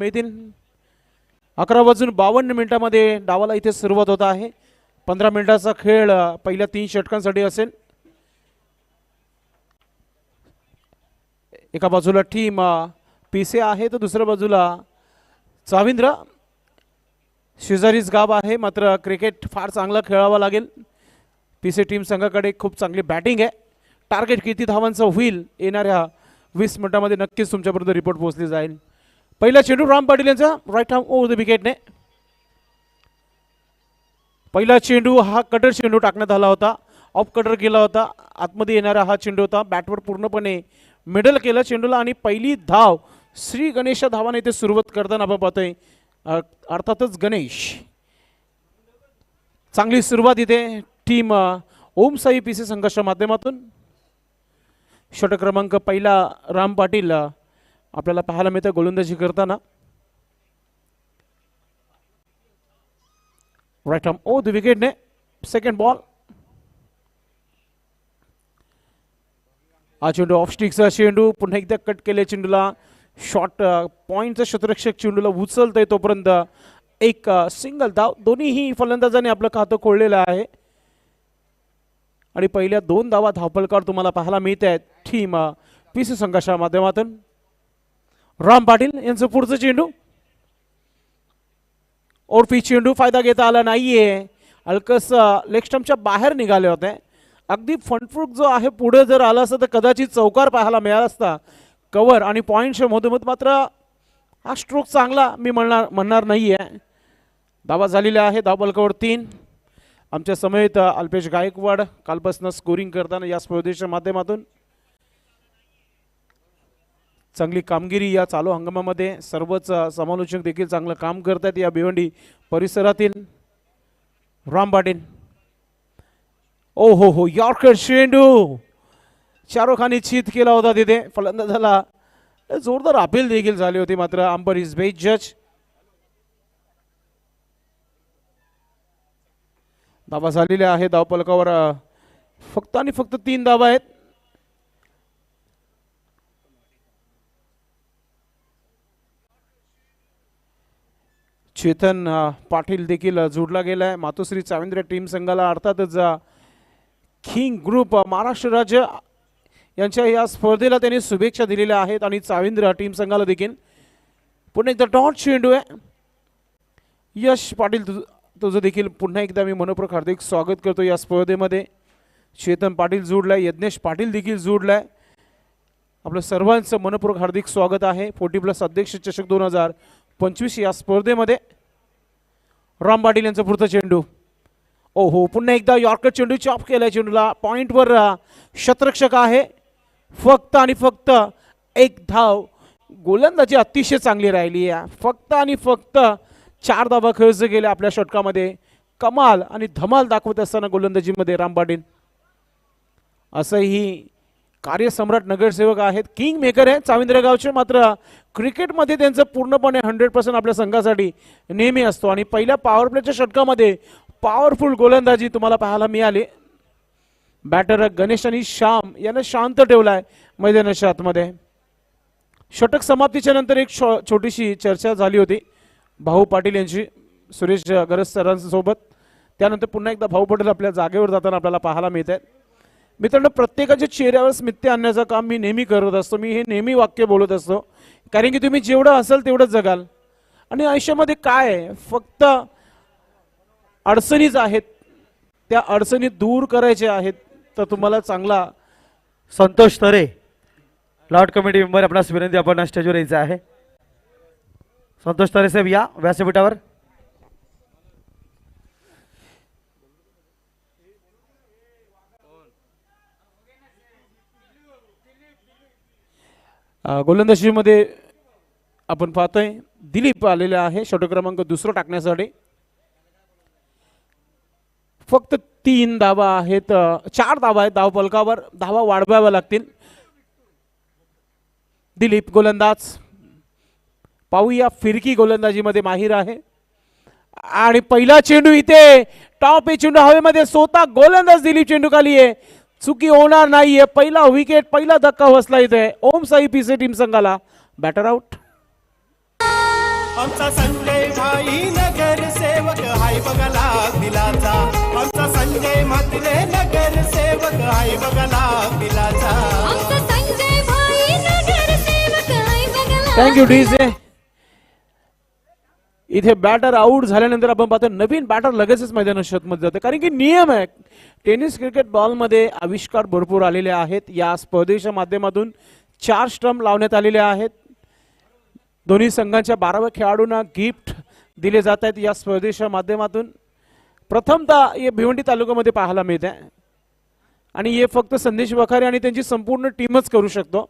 मिळतील. 11:52 मिनिटांमध्ये डावाला इथे सुरुवात होत आहे. 15 मिनिटाचा खेळ पहिल्या 3 षटकांसाठी असेल. एका बाजूला टीम पीसे आहे तर दुसऱ्या बाजूला चाविंद्र. शेजारीच गाव आहे, मात्र क्रिकेट फार चांगला खेळावा लागेल. पीसे टीम संघाकडे खूप चांगली बॅटिंग आहे. टार्गेट किती धावांचं होईल येणाऱ्या 20 मिनिटांमध्ये नक्कीच तुमच्यापर्यंत रिपोर्ट पोहोचली जाईल. पहिला चेंडू राम पाटील यांचा राईट हँड ओव्हर द विकेटने. पहिला चेंडू हा कटर चेंडू टाकण्यात आला होता. ऑफ कटर केला होता. आतमध्ये येणारा हा चेंडू होता. बॅटवर पूर्णपणे मिडल केलं चेंडूला आणि पहिली धाव श्री गणेश धावाने इथे सुरुवात करताना आपण पाहतोय. अर्थातच गणेश. चांगली सुरुवात इथे टीम ओम साई पीसी संघाच्या माध्यमातून. षटक क्रमांक पहिला राम पाटील आपल्याला पाहायला मिळतं गोलंदाजी करताना. राईट आर्म ओव्हर द विकेटने. Second ball. हा चेंडू ऑफ स्टिकचा चेंडू. पुन्हा एकदा कट केले चेंडूला. शॉर्ट पॉईंटचा क्षेत्ररक्षक चेंडूला उचलतोय तोपर्यंत एक सिंगल धाव. दोन्हीही फलंदाजांनी आपलं खातं खोललेलं आहे आणि पहिल्या 2 धावा धावपलकार तुम्हाला पाहायला मिळत आहेत टीम पीसी संघाच्या माध्यमातून. राम पाटील यांचं पुढचं चेंडू. ओरफी चेंडू फायदा घेता आला नाहीये. हलकस लेग स्टंपच्या बाहेर निघाले होते. अगदी फ्रंटफूट जो आहे पुढे जर आला असता तर कदाचित चौकार पाहायला मिळाला असता. कव्हर आणि पॉईंटच्या मधोमध मात्र हा स्ट्रोक चांगला मी म्हणणार नाहीये. धावा झालेल्या आहे. धावपलकावर 3. आमच्या समेत अल्पेश गायकवाड कालपासून स्कोरिंग करताना या स्पर्धेच्या माध्यमातून. चांगली कामगिरी या चालू हंगामामध्ये. सर्वच समालोचक देखील चांगलं काम करतात या भिवंडी परिसरातील. राम पाटील. ओ हो यॉर्कर चेंडू शाहरुखाने चित केला होता तिथे. फलंदाजाला जोरदार अपील देखील झाली होती, मात्र अंपर इज बेस्ट जज. धावा झालेल्या आहे. धावपलकावर फक्त आणि फक्त 3 धावा आहेत. चेतन पाटील देखील जोडला गेलाय मातोश्री चाविंद्र टीम संघाला. अर्थातच किंग ग्रुप महाराष्ट्र राज्य यांच्या या स्पर्धेला त्यांनी शुभेच्छा दिलेल्या आहेत आणि चाविंद्र टीम संघाला देखील. पुन्हा एकदा डॉट चेंडू आहे. यश पाटील तुझं देखील पुन्हा एकदा मी मनपूर्वक हार्दिक स्वागत करतो या स्पर्धेमध्ये. चेतन पाटील जोडलाय. यज्ञेश पाटील देखील जोडलाय. आपलं सर्वांचं मनपूर्वक हार्दिक स्वागत आहे 40+ अध्यक्ष चषक 2025 या स्पर्धेमध्ये. राम पाटील यांचं पुढचं चेंडू. ओहो पुन्हा एकदा यॉर्कर चेंडू चॉप केलाय चेंडूला. पॉइंटवर क्षेत्ररक्षक आहे. फक्त आणि फक्त 1 धाव. गोलंदाजी अतिशय चांगली राहिली आहे. फक्त आणि फक्त 4 धावा खर्च केल्या आपल्या षटकामध्ये. कमाल आणि धमाल दाखवत असताना गोलंदाजीमध्ये राम पाटील. असंही कार्यसम्राट नगरसेवक आहेत. किंग मेकर आहे चाविंद्र गावचे, मात्र क्रिकेटमध्ये त्यांचं पूर्णपणे 100% आपल्या संघासाठी नेहमी असतो. आणि पहिल्या पॉवर प्लेच्या षटकामध्ये पॉवरफुल गोलंदाजी तुम्हाला पाहायला मिळाली. बॅटर गणेश आणि श्याम यांना शांत ठेवलाय मैदानाच्या आतमध्ये. षटक समाप्तीच्या नंतर एक छोटीशी चर्चा झाली होती भाऊ पाटील यांची सुरेश गरज सरांसोबत. त्यानंतर पुन्हा एकदा भाऊ पाटील आपल्या जागेवर जाताना आपल्याला पाहायला मिळत आहेत. मित्रांनो, प्रत्येकाच्या चेहऱ्यावर स्मित्य आणण्याचं काम मी नेहमी करत असतो. मी हे नेहमी वाक्य बोलत असतो, कारण की तुम्ही जेवढं असाल तेवढंच जगाल. आणि आयुष्यामध्ये काय आहे, फक्त अडचणीच आहेत. त्या अडचणी दूर करायच्या आहेत तर तुम्हाला चांगला. संतोष तरे लॉर्ड कमिटी मेंबर आपणास विनंती, आपण स्टेजवर यायचं आहे. संतोष तरे साहेब या व्यासपीठावर. गोलंदाजीमध्ये आपण पाहतोय दिलीप आलेला आहे षटक क्रमांक 2 टाकण्यासाठी. फक्त 3 धावा आहेत, 4 धावा आहेत धाव फलकावर. धावा वाढवाव्या लागतील. दिलीप गोलंदाज पाहूया, फिरकी गोलंदाजीमध्ये माहिर आहे. आणि पहिला चेंडू इथे टॉप हे चेंडू हवेमध्ये. स्वतः गोलंदाज दिलीप चेंडू खाली आहे. चुकी होणार नाहीये. पहिला विकेट, पहिला धक्का बसला इथे ओम साई पीसे टीम संघाला. Batter out. आमचा संजय भाई नगर सेवक हाय बघला दिलाचा आमचा संजय म्हात्रे नगर सेवक हाय बघला दिलाचा आमचा संजय भाई नगरसेवक आहे बघला. Thank you DJ. इथे बॅटर आउट झाल्यानंतर आपण पाहतो नवीन बॅटर लगेचच मैदानात शतमध्ये जाते, कारण की नियम आहे टेनिस क्रिकेट बॉल मध्ये आविष्कार भरपूर आलेले आहेत. या स्पर्धेच्या माध्यमातून 4 स्टंप लावण्यात आलेले आहेत. दोन्ही संघांच्या 12व्या खेळाडूंना गिफ्ट दिले जात आहेत या स्पर्धेच्या माध्यमातून. प्रथमतः हे भिवंडी तालुक्यामध्ये पाहायला मिळत आहे आणि हे फक्त संदेश वखारे आणि त्यांची संपूर्ण टीमच करू शकतो,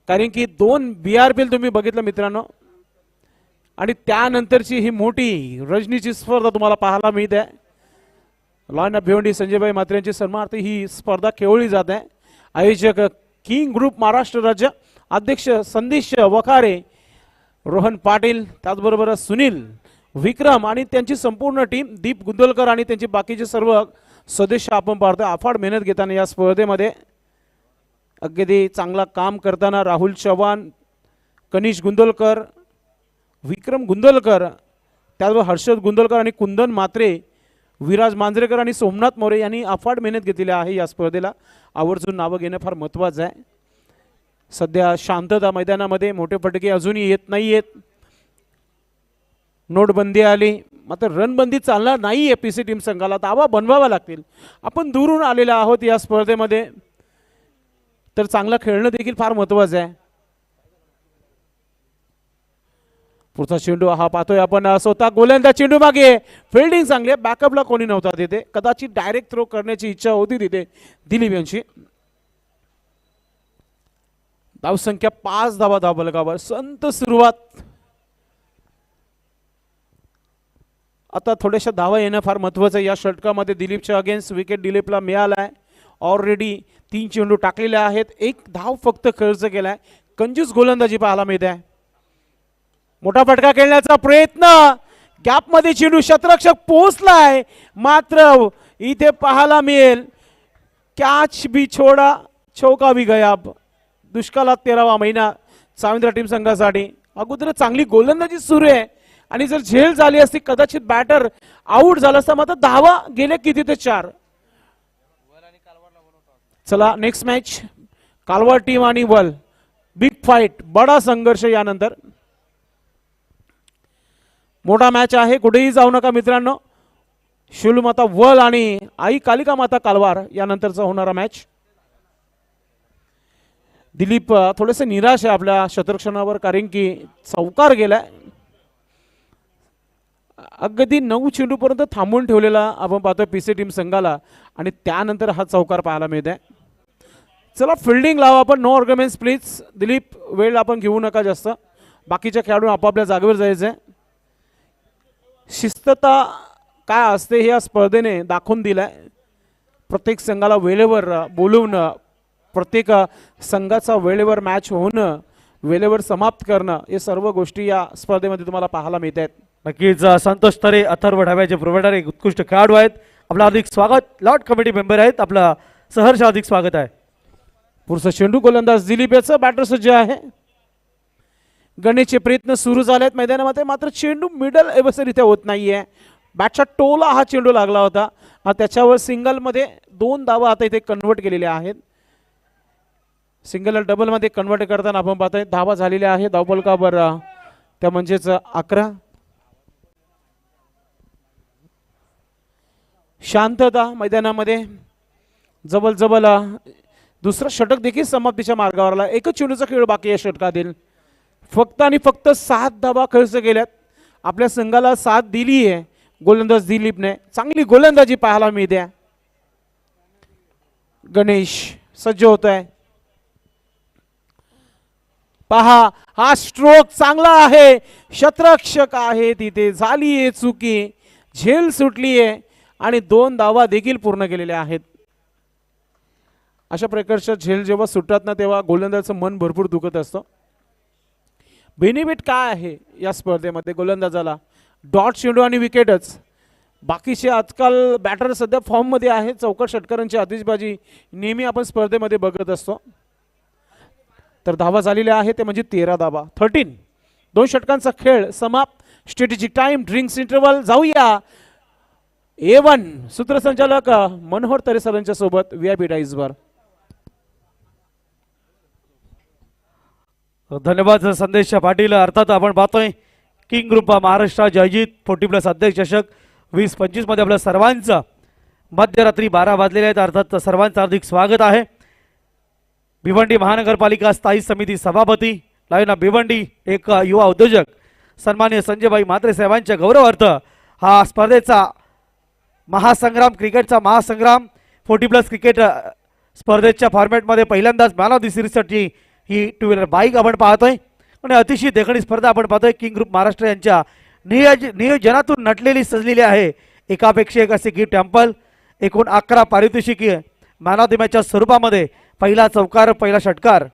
कारण की 2 BRPL तुम्ही बघितलं मित्रांनो. आणि त्यानंतरची ही मोठी रजनीची स्पर्धा तुम्हाला पाहायला मिळते. लॉन ऑफ भिवंडी संजयभाई म्हात्रे यांच्या सन्मानार्थ ही स्पर्धा खेळवली जात आहे. आयोजक किंग ग्रुप महाराष्ट्र राज्य, अध्यक्ष संदेश वखारे, रोहन पाटील, त्याचबरोबर सुनील, विक्रम आणि त्यांची संपूर्ण टीम, दीप गुंदोलकर आणि त्यांचे बाकीचे सर्व सदस्य आपण पाहतो अफाट मेहनत घेताना या स्पर्धेमध्ये. अगदी चांगला काम करताना राहुल चव्हाण, कनिष गुंदोलकर, विक्रम गुंदोलकर, त्याचबरोबर हर्षद गुंदोलकर आणि कुंदन म्हात्रे, विराज मांजरेकर आणि सोमनाथ मोरे यांनी अफाट मेहनत घेतलेली आहे या स्पर्धेला. आवर्जून नावं घेणं फार महत्त्वाचं आहे. सध्या शांतता मैदानामध्ये, मोठे फटके अजूनही येत नाही आहेत. नोटबंदी आली मात्र रणबंदी चालणार नाही आहे. पीसी टीम संघाला दावा बनवावा लागतील. आपण दूरून आलेला आहोत या स्पर्धेमध्ये, तर चांगलं खेळणं देखील फार महत्त्वाचं आहे. पुढचा चेंडू हा पाहतोय आपण, स्वतः गोलंदाज चेंडू मागे, फिल्डिंग चांगली आहे, बॅकअपला कोणी नव्हता तिथे, कदाचित डायरेक्ट थ्रो करण्याची इच्छा होती तिथे दिलीप यांची. धावसंख्या 5 धावा धावफलकावर, संत सुरुवात. आता थोड्याशा धावा येणं फार महत्वाचं आहे. या षटकामध्ये दिलीपच्या अगेन्स्ट विकेट दिलीपला मिळाला आहे. ऑलरेडी 3 चेंडू टाकलेले आहेत, 1 धाव फक्त खर्च केलाय. कंजूस गोलंदाजी पाहायला मिळते आहे. मोठा फटका खेळण्याचा प्रयत्न, गॅपमध्ये चेंडू, क्षेत्ररक्षक पोहोचलाय मात्र इथे पाहायला मिळेल कॅच भी छोडा, चौका भी गया. दुष्काळात 13वा महिना चाविंद्रा टीम संघासाठी. अगोदर चांगली गोलंदाजी सुरू आहे आणि जर झेल झाली असती कदाचित बॅटर आउट झाला असता, मात्र धावा गेले किती ते 4. चला नेक्स्ट मॅच, कालवार टीम आणि वल, बिग फाईट, बडा संघर्ष. यानंतर मोठा मॅच आहे, कुठेही जाऊ नका मित्रांनो. शिवलमाता वल आणि आई कालिका माता कालवार यानंतरचा होणारा मॅच. दिलीप थोडेसे निराश आहे आपल्या शतरक्षणावर, कारण की चौकार गेलाय. अगदी 9 चेंडू पर्यंत थांबून ठेवलेला आपण पाहतोय पीसी टीम संघाला आणि त्यानंतर हा चौकार पाहायला मिळत आहे. चला फिल्डिंग लावा आपण, नो आर्ग्युमेंट्स प्लीज. दिलीप वेळ आपण घेऊ नका जास्त, बाकीच्या खेळाडू आपापल्या जागेवर जायचंय. शिस्तता काय असते हे या स्पर्धेने दाखवून दिलाय. प्रत्येक संघाला वेळेवर बोलवून, प्रत्येक संघाचा वेळेवर मॅच होणं, वेळेवर समाप्त करणं, हे सर्व गोष्टी या स्पर्धेमध्ये तुम्हाला पाहायला मिळत आहेत. नक्कीच संतोष तरे, अथर्व ढाब्याचे प्रोव्हायडर, एक उत्कृष्ट खेळाडू आहेत. आपलं हार्दिक स्वागत. लॉर्ड कमिटी मेंबर आहेत, आपलं सहर्ष हार्दिक स्वागत आहे. पुढचा चेंडू गोलंदाज दिलीप याचा बॅटर सज्ज आहे. गणेशचे प्रयत्न सुरू झाले आहेत मैदानामध्ये, मात्र चेंडू मिडल एवसर इथे होत नाहीये. बॅटच्या टोला हा चेंडू लागला होता, त्याच्यावर सिंगलमध्ये 2 धावा आता इथे कन्वर्ट केलेल्या आहेत. सिंगल डबलमध्ये कन्वर्ट करताना आपण पाहतोय धावा झालेल्या आहे धावफलकावर, त्या म्हणजेच 11. शांतता मैदानामध्ये. जवळ जवळ दुसरा षटक देखील समाप्तीच्या मार्गावर आला. एकच चेंडूचा खेळ बाकी या षटकातील. फक्त आणि फक्त 7 धावा खर्च केल्यात. आपल्या संघाला साथ दिली आहे गोलंदाज दिलीपने. चांगली गोलंदाजी पाहायला मिळते. गणेश सज्ज होत आहे. पहा हा स्ट्रोक चांगला आहे, क्षेत्ररक्षक आहे तिथे, झाली आहे चुकी, झेल सुटली आहे आणि 2 धावा देखील पूर्ण केलेल्या आहेत. अशा प्रकारच्या झेल जेव्हा सुटतात ना तेव्हा गोलंदाजाचं मन भरपूर दुखत असतं. बेनिफिट काय आहे या स्पर्धेमध्ये गोलंदाजाला? डॉट चेंडू आणि विकेटच. बाकीचे आजकाल बॅटर सध्या फॉर्ममध्ये आहेत. चौकट षटकारांची आतिषबाजी नेहमी आपण स्पर्धेमध्ये बघत असतो. तर धावा झालेल्या आहेत ते म्हणजे 13 धावा, 13. 2 षटकांचा खेळ समाप्त. Strategic time, drinks interval. जाऊया A1 सूत्रसंचालक मनोहर तरे सरांच्या सोबत VIP डाईजवर. धन्यवाद संदेश पाटील. अर्थात आपण पाहतोय किंग ग्रुप महाराष्ट्र जयजीत 40+ अध्यक्ष चषक 20-25 मध्ये आपल्या सर्वांचं मध्यरात्री 12 वाजलेले आहेत. अर्थात सर्वांचं हार्दिक स्वागत आहे. भिवंडी महानगरपालिका स्थायी समिती सभापती लायना भिवंडी, एक युवा उद्योजक सन्मान्य संजयभाई म्हात्रे साहेबांच्या गौरवार्थ हा स्पर्धेचा महासंग्राम, क्रिकेटचा महासंग्राम 40+ क्रिकेट स्पर्धेच्या फॉर्मॅटमध्ये पहिल्यांदाच मॅन ऑफ द सिरीजसाठी ही 2 व्हीलर बाईक आपण पाहतोय आणि अतिशय देखणी स्पर्धा आपण पाहतोय. किंग ग्रुप महाराष्ट्र यांच्या नियोजनातून नटलेली सजलेली आहे. एकापेक्षा एक असे गिफ्ट टेम्पल, एकूण 11 पारितोषिके मॅन ऑफ द मॅचच्या स्वरूपामध्ये. पहिला चौकार, पहिला षटकार,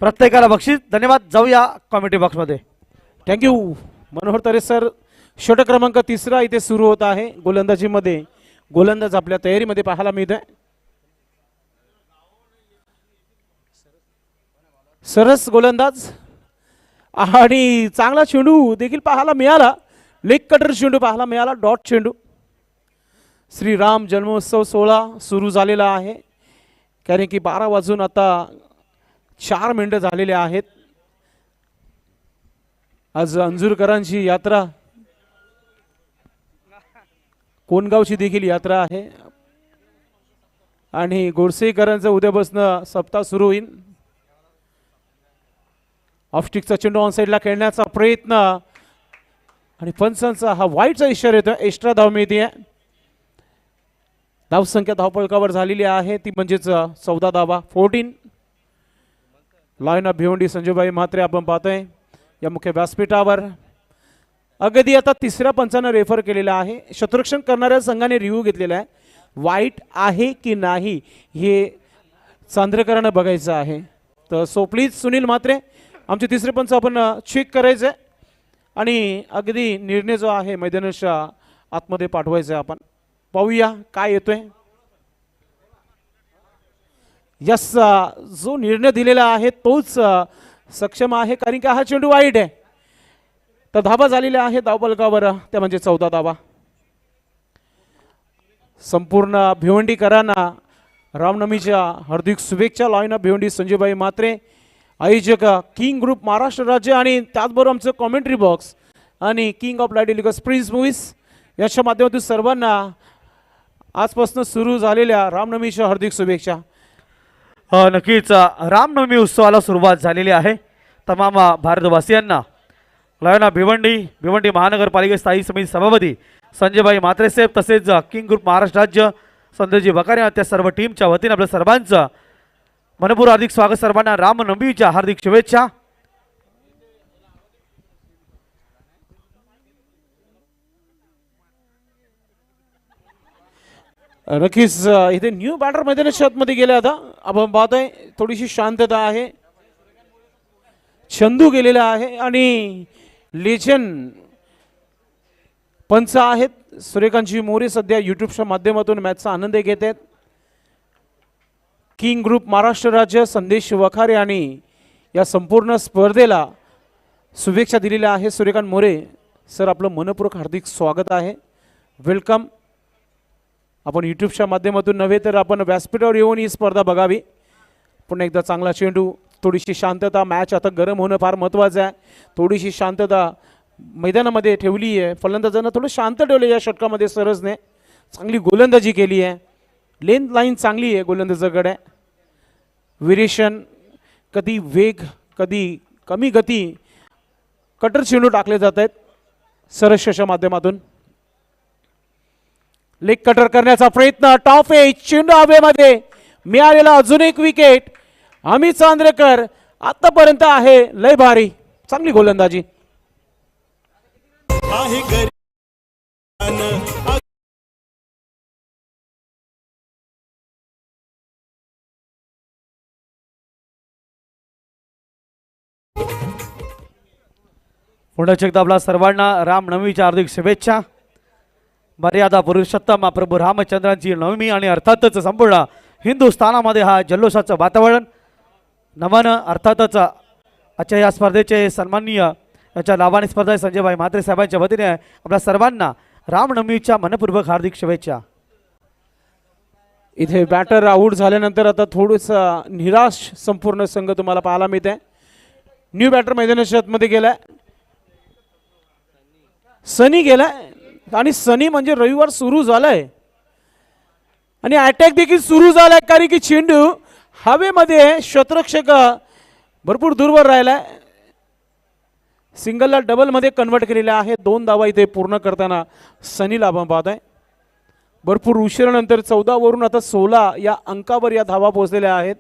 प्रत्येकाला बक्षीस. धन्यवाद. जाऊया कॉमेंट्री बॉक्समध्ये. थँक्यू मनोहर तरे सर. षटक क्रमांक 3 इथे सुरू होत आहे. गोलंदाजीमध्ये गोलंदाज आपल्या तयारीमध्ये पाहायला मिळत आहे. सरस गोलंदाज आणि चांगला चेंडू देखील पाहायला मिळाला. लेग कटर चेंडू पाहायला मिळाला. डॉट चेंडू. श्रीराम जन्मोत्सव सोहळा सुरू झालेला आहे. कारण की 12 वाजून आता 4 मिनिटं झालेले आहेत. आज अंजूरकरांची यात्रा, कोणगावची देखील यात्रा आहे आणि गोडसेकरांचं उद्यापासून सप्ताह सुरू होईल. ऑफस्टिकचा चेंडू ऑन साईडला खेळण्याचा प्रयत्न आणि पंचांचा हा वाईटचा इशारा येतो. एक्स्ट्रा धाव मिळते. धावसंख्या धावपळकावर झालेली आहे ती म्हणजेच 14 धावा, 14. लायन ऑफ भिवंडी संजयभाई म्हात्रे आपण पाहतोय या मुख्य व्यासपीठावर. अगदी आता 3ऱ्या पंचानं रेफर केलेला आहे. शत्रुरक्षण करणाऱ्या संघाने रिव्ह्यू घेतलेला आहे. वाईट आहे की नाही हे चांद्रकरांना बघायचं आहे. तर सो प्लीज सुनील म्हात्रे, आमचे 3रे पंच आपण चेक करायचं आहे आणि अगदी निर्णय जो आहे मैदानाच्या आतमध्ये पाठवायचा आहे. आपण पाहूया काय येतोय. यस, जो निर्णय दिलेला आहे तोच सक्षम आहे कारण की हा चेंडू वाईट आहे. तर धाबा झालेल्या आहे धावपलकावर, त्या म्हणजे 14 धाबा. संपूर्ण भिवंडीकरांना रामनवमीच्या हार्दिक शुभेच्छा. लाईन ऑफ भिवंडी संजयभाई म्हात्रे, आयोजक किंग ग्रुप महाराष्ट्र राज्य आणि त्याचबरोबर आमचं कॉमेंट्री बॉक्स आणि किंग ऑफ लाईट इलिगस प्रिन्स मूव्हीज याच्या माध्यमातून सर्वांना आजपासून सुरू झालेल्या रामनवमीच्या हार्दिक शुभेच्छा. नक्कीच रामनवमी उत्सवाला सुरुवात झालेली आहे. तमाम भारतवासियांना लायना भिवंडी महानगरपालिका स्थायी समिती सभापती संजयभाई म्हात्रे साहेब तसेच किंग ग्रुप महाराष्ट्र राज्य संजयजी बकारे आणि त्या सर्व टीमच्या वतीने आपल्या सर्वांचं मनपूर्वक हार्दिक स्वागत. सर्वांना रामनवमीच्या हार्दिक शुभेच्छा. नक्कीच इथे न्यू बॅटर मैदानाच्या आतमध्ये गेले. आता आपण पाहतोय थोडीशी शांतता आहे. चंदू गेलेला आहे आणि लेजंड पंच आहेत सूर्यकांतजी मोरे सध्या यूट्यूबच्या माध्यमातून मॅचचा आनंद घेत आहेत. किंग ग्रुप महाराष्ट्र राज्य संदेश वखारे आणि या संपूर्ण स्पर्धेला शुभेच्छा दिलेल्या आहे. सूर्यकांत मोरे सर, आपलं मनपूर्वक हार्दिक स्वागत आहे. वेलकम. आपण यूट्यूबच्या माध्यमातून नव्हे तर आपण व्यासपीठावर येऊन ही स्पर्धा बघावी. पुन्हा एकदा चांगला चेंडू, थोडीशी शांतता. मॅच आता गरम होणं फार महत्त्वाचं आहे. थोडीशी शांतता मैदानामध्ये ठेवली आहे. फलंदाजांना थोडं शांत ठेवलं या षटकामध्ये. सरसने चांगली गोलंदाजी केली आहे. लेंथ लाईन चांगली आहे गोलंदाजाकडे. व्हेरिएशन, कधी वेग कधी कमी गती, कटर चेंडू टाकले जात आहेत सरसच्या माध्यमातून. लेग कटर करण्याचा प्रयत्न. टॉप एज चेंडू हवेमध्ये. मिळालेला अजून एक विकेट. अमित चांद्रेकर आतापर्यंत आहे लय भारी. चांगली गोलंदाजी. आहे गरीब पुन्हा एकदा आपला सर्वांना रामनवमीच्या हार्दिक शुभेच्छा. मर्यादा पुरुषोत्तम प्रभू रामचंद्रांची नवमी आणि अर्थातच संपूर्ण हिंदुस्थानामध्ये हा जल्लोषाचं वातावरण. नमन अर्थातच आजच्या या स्पर्धेचे सन्माननीय याच्या लाभानी स्पर्धा संजयभाई म्हात्रे साहेबांच्या वतीने आपल्या सर्वांना रामनवमीच्या मनपूर्वक हार्दिक शुभेच्छा. इथे बॅटर आऊट झाल्यानंतर आता थोडंसं निराश संपूर्ण संघ तुम्हाला पाहायला मिळते. न्यू बॅटर मैदानाच्या आतमध्ये गेलाय, सनी गेलाय आणि सनी म्हणजे रविवार सुरू झालाय आणि अटॅक देखील सुरू झालाय कारण की चेंडू हवेमध्ये शतरक्षक भरपूर दूरवर राहिलाय. सिंगलला डबलमध्ये कन्वर्ट केलेले आहे. 2 धावा इथे पूर्ण करताना सनीला आपण पाहतोय. भरपूर उशिरानंतर 14 वरून आता 16 या अंकावर या धावा पोहोचलेल्या आहेत.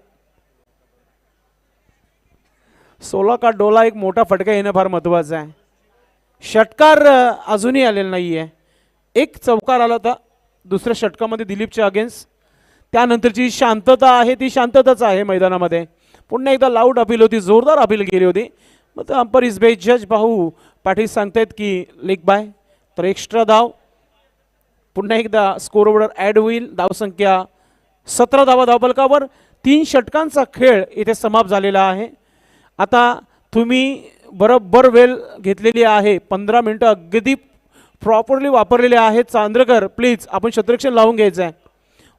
16 का डोला एक मोठा फटका येणं फार महत्वाचं आहे. षटकार अजूनही आलेला नाहीये. एक चौकार आला होता दुसऱ्या षटकामध्ये दिलीपच्या अगेन्स्ट. त्यानंतरची शांतता आहे ती शांतताच आहे मैदानामध्ये. पुन्हा एकदा लाऊड अपील होती, जोरदार अपील केली होती. मग अंपरीज बेस जज भाऊ पाटील सांगतायत की लेग बाय, तर एक्स्ट्रा धाव पुन्हा एकदा स्कोरबोर्डवर ॲड होईल. धावसंख्या 17 धावा धावफलकावर. 3 षटकांचा खेळ इथे समाप्त झालेला आहे. आता तुम्ही बरोबर वेळ घेतलेली आहे, 15 मिनटं अगदी प्रॉपरली वापरलेले आहेत. चांद्रकर प्लीज आपण क्षेत्ररक्षण लावून घ्यायचं आहे.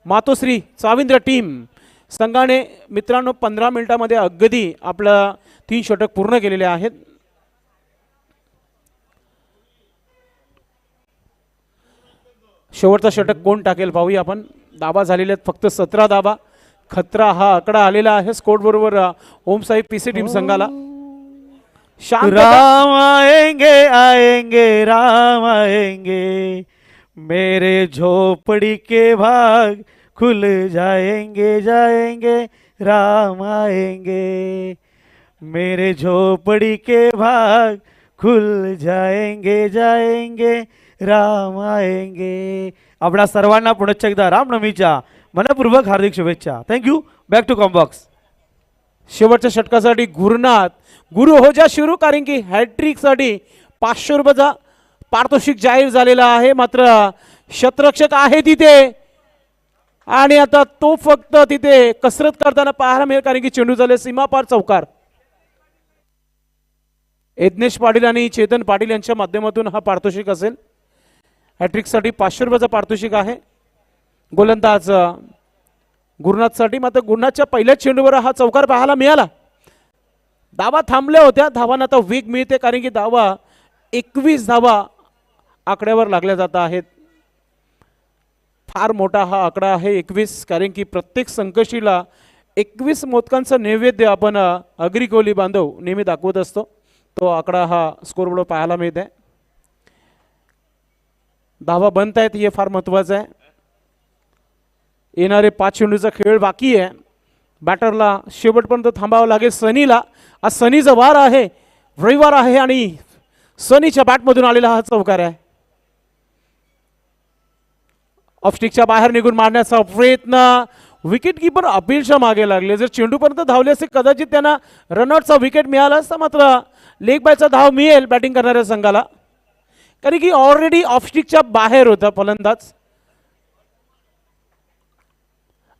मातोश्री चाविंद्र टीम संघाने मित्रांनो 15 मिनिटामध्ये अगदी आपलं 3 षटक पूर्ण केलेले आहेत. शेवटचा षटक कोण टाकेल पाहूया आपण. धावा झालेल्या आहेत फक्त 17 धावा. खतरा हा आकडा आलेला आहे स्कोर बरोबर ओम साई पीसी टीम संघाला. राम आएंगे आएंगे राम आएंगे, मेरे झोपड़ी के भाग खुल जाएंगे जाएंगे, राम आएंगे मेरे झोपड़ी के भाग खुल जाएंगे जाएंगे, राम आएंगे. आपणा सर्वांना पुनश्च एकदा रामनवमीच्या मनपूर्वक हार्दिक शुभेच्छा. थँक्यू. Back to combox. शेवटच्या षटकासाठी गुरुनाथ गुरु हो जा सुरू, कारण की हॅट्रिकसाठी 500 रुपयाचा पारितोषिक जाहीर झालेला आहे. मात्र शतरक्षक आहे तिथे आणि आता तो फक्त तिथे कसरत करताना पाहायला मिळेल कारण की चेंडू झाले सीमापार चौकार. यज्ञेश पाटील आणि चेतन पाटील यांच्या माध्यमातून हा पारितोषिक असेल. हॅट्रिकसाठी 500 रुपयाचा पारितोषिक आहे. गोलंदाज गुरुनाथसाठी. मात्र गुरुनाथच्या पहिल्याच चेंडूवर हा चौकार पाहायला मिळाला. धावा थांबल्या होत्या. धावांना आता वेग मिळते कारण की धावा 21 धावा आकड्यावर लागल्या जात आहेत. फार मोठा हा आकडा आहे 21, कारण की प्रत्येक संकष्टीला 21 मोदकांचा नैवेद्य आपण अग्री कोहली बांधव नेहमी दाखवत असतो. तो आकडा हा स्कोरबोर्डवर पाहायला मिळत आहे. धावा बनत आहेत हे फार महत्वाचं आहे. येणारे 5 चेंडूचा खेळ बाकी आहे. बॅटरला शेवटपर्यंत थांबावं लागेल. सनीला आज सनीचा वार आहे, रविवार आहे आणि सनीच्या बॅटमधून आलेला हा चौकार आहे. ऑफस्टिकच्या बाहेर निघून मारण्याचा प्रयत्न. विकेट किपर अपीलच्या मागे लागले. जर चेंडूपर्यंत धावले असते कदाचित त्यांना रनआउटचा विकेट मिळाला असता. मात्र लेग बायचा धाव मिळेल बॅटिंग करणाऱ्या संघाला, कारण की ऑलरेडी ऑफस्टिकच्या बाहेर होता फलंदाज.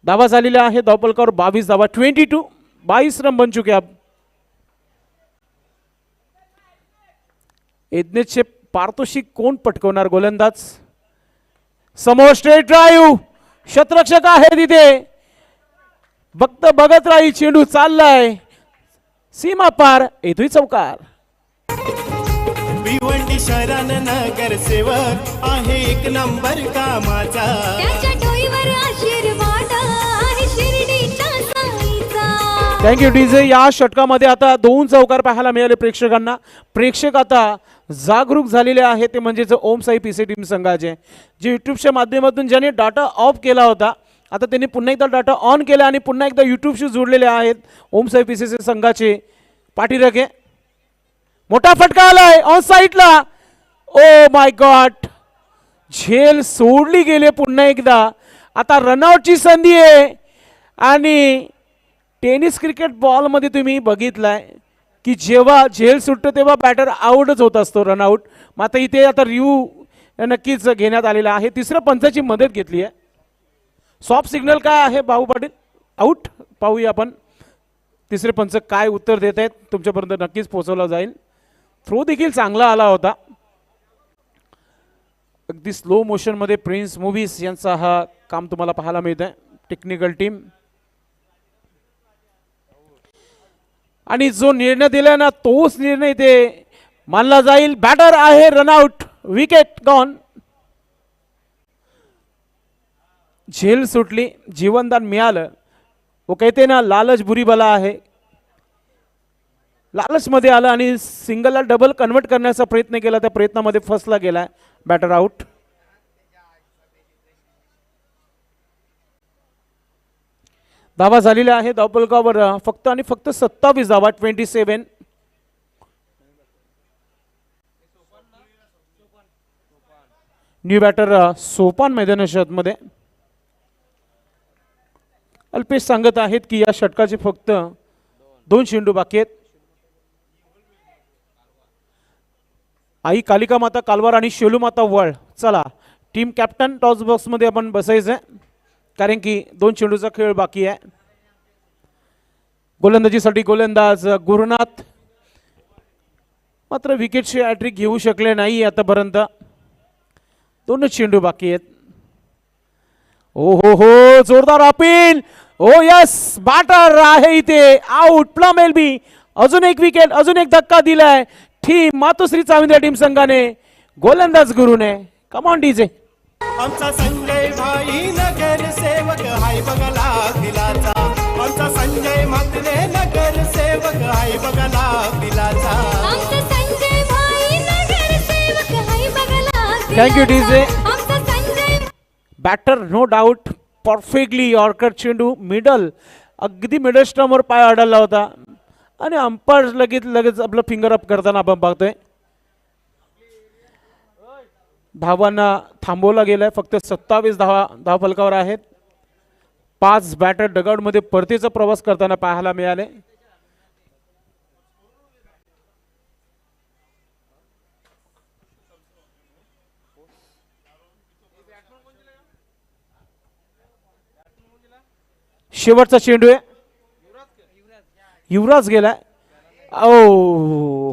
धावा झालेल्या आहे धावफलकावर 22 धावा. 22 रन बन चुके. अब यज्ञेशचे पारितोषिक कोण पटकवणार? गोलंदाज समोर स्ट्रेट ड्राईव्ह. शतरक्षक आहे तिथे, फक्त बघत राहील. चेंडू चाललाय सीमा पार, येतोय चौकार. भिवंडी शरण नगर सेवक आहे 1 नंबर कामाचा. त्याच्या डोईवर आशीर्वाद आहे शिर्डीच्या साईचा. Thank you DJ. या षटकामध्ये आता 2 चौकार पाहायला मिळाले प्रेक्षकांना. प्रेक्षक आता जागरूक झालेले आहेत, ते म्हणजेच ओम साई पीसी टीम संघाचे. जे युट्यूबच्या माध्यमातून ज्याने डाटा ऑफ केला होता आता त्यांनी पुन्हा एकदा डाटा ऑन केला आणि पुन्हा एकदा युट्यूबशी जोडलेले आहेत ओम साई पीसी संघाचे पाठीराखे. मोठा फटका आलाय ऑन साईडला. ओ माय गॉड, झेल सोडली गेले पुन्हा एकदा. आता रनआउटची संधी आहे आणि टेनिस क्रिकेट बॉलमध्ये तुम्ही बघितलाय की जेव्हा झेल सुटतो तेव्हा बॅटर आउटच होत असतो, रनआउट. मात्र इथे आता रिव्ह्यू नक्कीच घेण्यात आलेला आहे. तिसऱ्या पंचाची मदत घेतली आहे. सॉफ्ट सिग्नल काय आहे भाऊ पाटील? आउट पाहूया आपण. तिसरे पंच काय उत्तर देत आहेत तुमच्यापर्यंत नक्कीच पोहोचवला जाईल. थ्रो देखील चांगला आला होता. अगदी स्लो मोशनमध्ये प्रिन्स मूव्हीज यांचा हा काम तुम्हाला पाहायला मिळत आहे. टेक्निकल टीम आणि जो निर्णय दिला ना तोच निर्णय ते मानला जाईल. बॅटर आहे रनआउट, विकेट गॉन. झेल सुटली, जीवनदान मिळालं. वो कहते ना लालच बुरी बला आहे. लालच मध्ये आला आणि सिंगलला डबल कन्वर्ट करण्याचा प्रयत्न केला. त्या प्रयत्नामध्ये फसला गेलाय. Batter out. धावा झालेल्या आहे धावफलकावर फक्त आणि फक्त 27 धावा. 27. न्यू बॅटर सोपान मैदानाच्या मध्ये अल्पेश सांगत आहेत की या षटकाचे फक्त 2 चेंडू बाकी आहेत. आई कालिका माता कालवार आणि शेलू माता वळ. चला टीम कॅप्टन टॉस बॉक्स मध्ये आपण बसायचंय कारण की 2 चेंडूचा खेळ बाकी आहे. गोलंदाजीसाठी गोलंदाज गुरुनाथ मात्र विकेटची हॅट्रिक घेऊ शकले नाही आतापर्यंत. 2 चेंडू बाकी आहेत. ओ हो जोरदार अपील. ओ यस बॅटर आहे इथे आउट. प्लम एल बी. अजून एक विकेट, अजून एक धक्का दिलाय टीम मातोश्री चाविंद्र टीम संघाने. गोलंदाज गुरुने. Come on DJ. आमचा संजय भाई नगर सेवक हाय बघा लाख दिलाचा. आमचा संजय मातले नगर सेवक हाय बघा लाख दिलाचा. आमचा संजय भाई नगरसेवक हाय बघला. Thank you, DJ. आमचा Sanjay batter no doubt perfectly yorker चेंडू मिडल, अगदी मिडल स्टंपवर पाय अडवला होता आणि अंपायर लगेच आपलं फिंगर अप करताना आपण बघतोय. धावांना थांबवला गेलाय. फक्त 27 धावा फलकावर आहेत. 5 बॅटर डगआउट मध्ये परतीचा प्रवास करताना पाहायला मिळाले. शेवटचा चेंडू आहे. युवराज गेलाय. ओ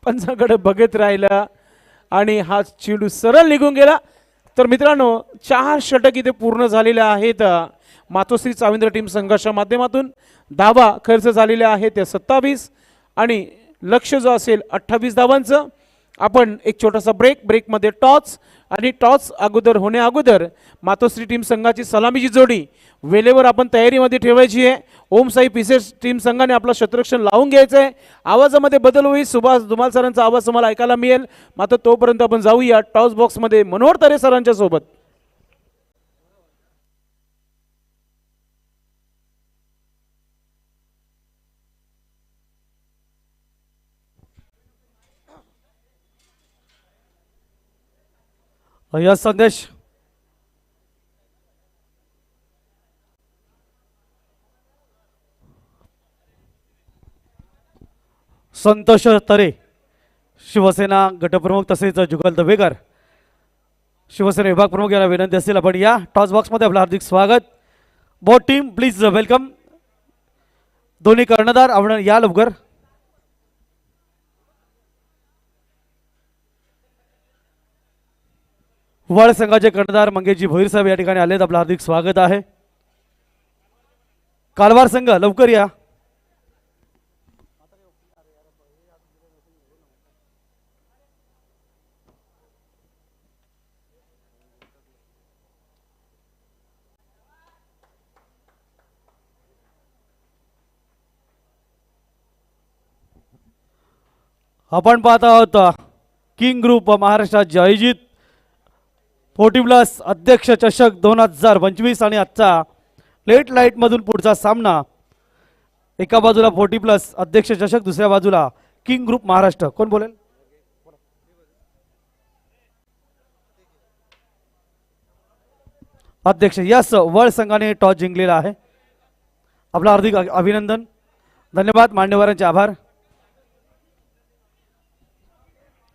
पंचाकडे बघत राहिला आणि हा चेंडू सरळ निघून गेला. तर मित्रांनो 4 षटक इथे पूर्ण झालेले आहेत मातोश्री चाविंद्र टीम संघाच्या माध्यमातून. धावा खर्च झालेल्या आहेत त्या 27 आणि लक्ष जो असेल 28 धावांचं. आपण एक छोटासा ब्रेकमध्ये टॉस आणि टॉस अगोदर होण्या अगोदर मातोश्री टीम संघाची सलामीची जोडी वेळेवर आपण तयारीमध्ये ठेवायची आहे. ओम साई पीसेस टीम संघाने आपलं शतरक्षण लावून घ्यायचं आहे. आवाजामध्ये बदल होईल. सुभाष धुमाल सरांचा आवाज तुम्हाला ऐकायला मिळेल. मात्र तोपर्यंत आपण जाऊया टॉस बॉक्समध्ये मनोहर तरे सरांच्या सोबत. यश संदेश. संतोष तरे शिवसेना गटप्रमुख तसेच जुगल दवेकर शिवसेना विभाग प्रमुख यांना विनंती असेल आपण या टॉस बॉक्समध्ये आपलं हार्दिक स्वागत. Both team please welcome. दोन्ही कर्णधार आपण या लवकर. वळ संघाचे कर्णधार मंगेशजी भोईर साहेब या ठिकाणी आलेत. आपलं हार्दिक स्वागत आहे. कालवार संघ लवकर या. आपण पाहत आहोत किंग ग्रुप महाराष्ट्रात आयोजित 40+ अध्यक्ष चषक 2025 आणि आजचा लेट लाईट मधून पुढचा सामना. एका बाजूला 40+ अध्यक्ष चषक, दुसऱ्या बाजूला किंग ग्रुप महाराष्ट्र. कोण बोलेल? अध्यक्ष यस वळ संघाने टॉस जिंकलेला आहे. आपलं हार्दिक अभिनंदन. धन्यवाद. मान्यवरांचे आभार.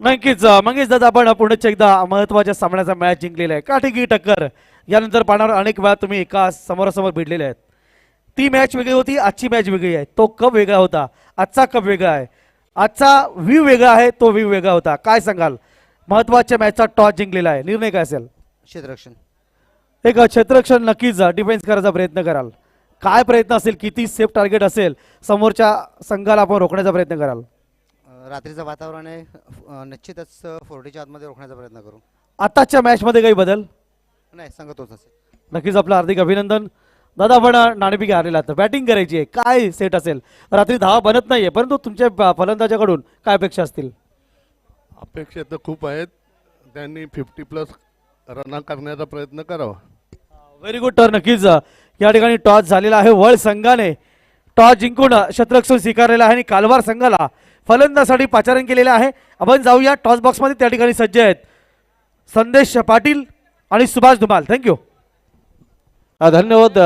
नक्कीच मंगेश दादा आपण पुढेच एकदा महत्वाच्या सामन्याचा मॅच जिंकलेला आहे. काठीकी टक्कर. यानंतर पानावर अनेक वेळा तुम्ही एका समोरासमोर भिडलेले आहेत. ती मॅच वेगळी होती, आजची मॅच वेगळी आहे. तो कप वेगळा होता, आजचा कप वेगळा आहे. आजचा व्ह्यू वेगळा आहे, तो व्ह्यू वेगळा होता. काय सांगाल? महत्वाच्या मॅचचा टॉस जिंकलेला आहे, निर्णय काय असेल? क्षेत्ररक्षण. एक क्षेत्ररक्षण नक्कीच डिफेन्स करायचा प्रयत्न कराल. काय प्रयत्न असेल, किती सेफ टार्गेट असेल, समोरच्या संघाला आपण रोखण्याचा प्रयत्न कराल? रात्रीचं वातावरण आहे, निश्चितच 40च्या आतमध्ये रोखण्याचा प्रयत्न करू. आताच्या मॅचमध्ये काही बदल? नाही, संघ तोच असेल. नक्कीच आपलं हार्दिक अभिनंदन. दादा आपण नाणेफेकी हारलेला तर बॅटिंग करायची आहे, काय सेट असेल? रात्री धावा बनत नाहीये, परंतु तुमच्या फलंदाजाकडून काय अपेक्षा असतील? अपेक्षा तर खूप आहेत. त्यांनी 50+ रन करण्याचा प्रयत्न करावा. Very good. तर नक्कीच या ठिकाणी टॉस झालेला आहे. वर्ल्ड संघाने टॉस जिंकून शतरक्षण स्वीकारलेला आहे आणि कालवार संघाला फलंदासाठी पाचारण केलेलं आहे. आपण जाऊया टॉस बॉक्समध्ये. त्या ठिकाणी सज्ज आहेत संदेश पाटील आणि सुभाष धुमाल. थँक्यू. धन्यवाद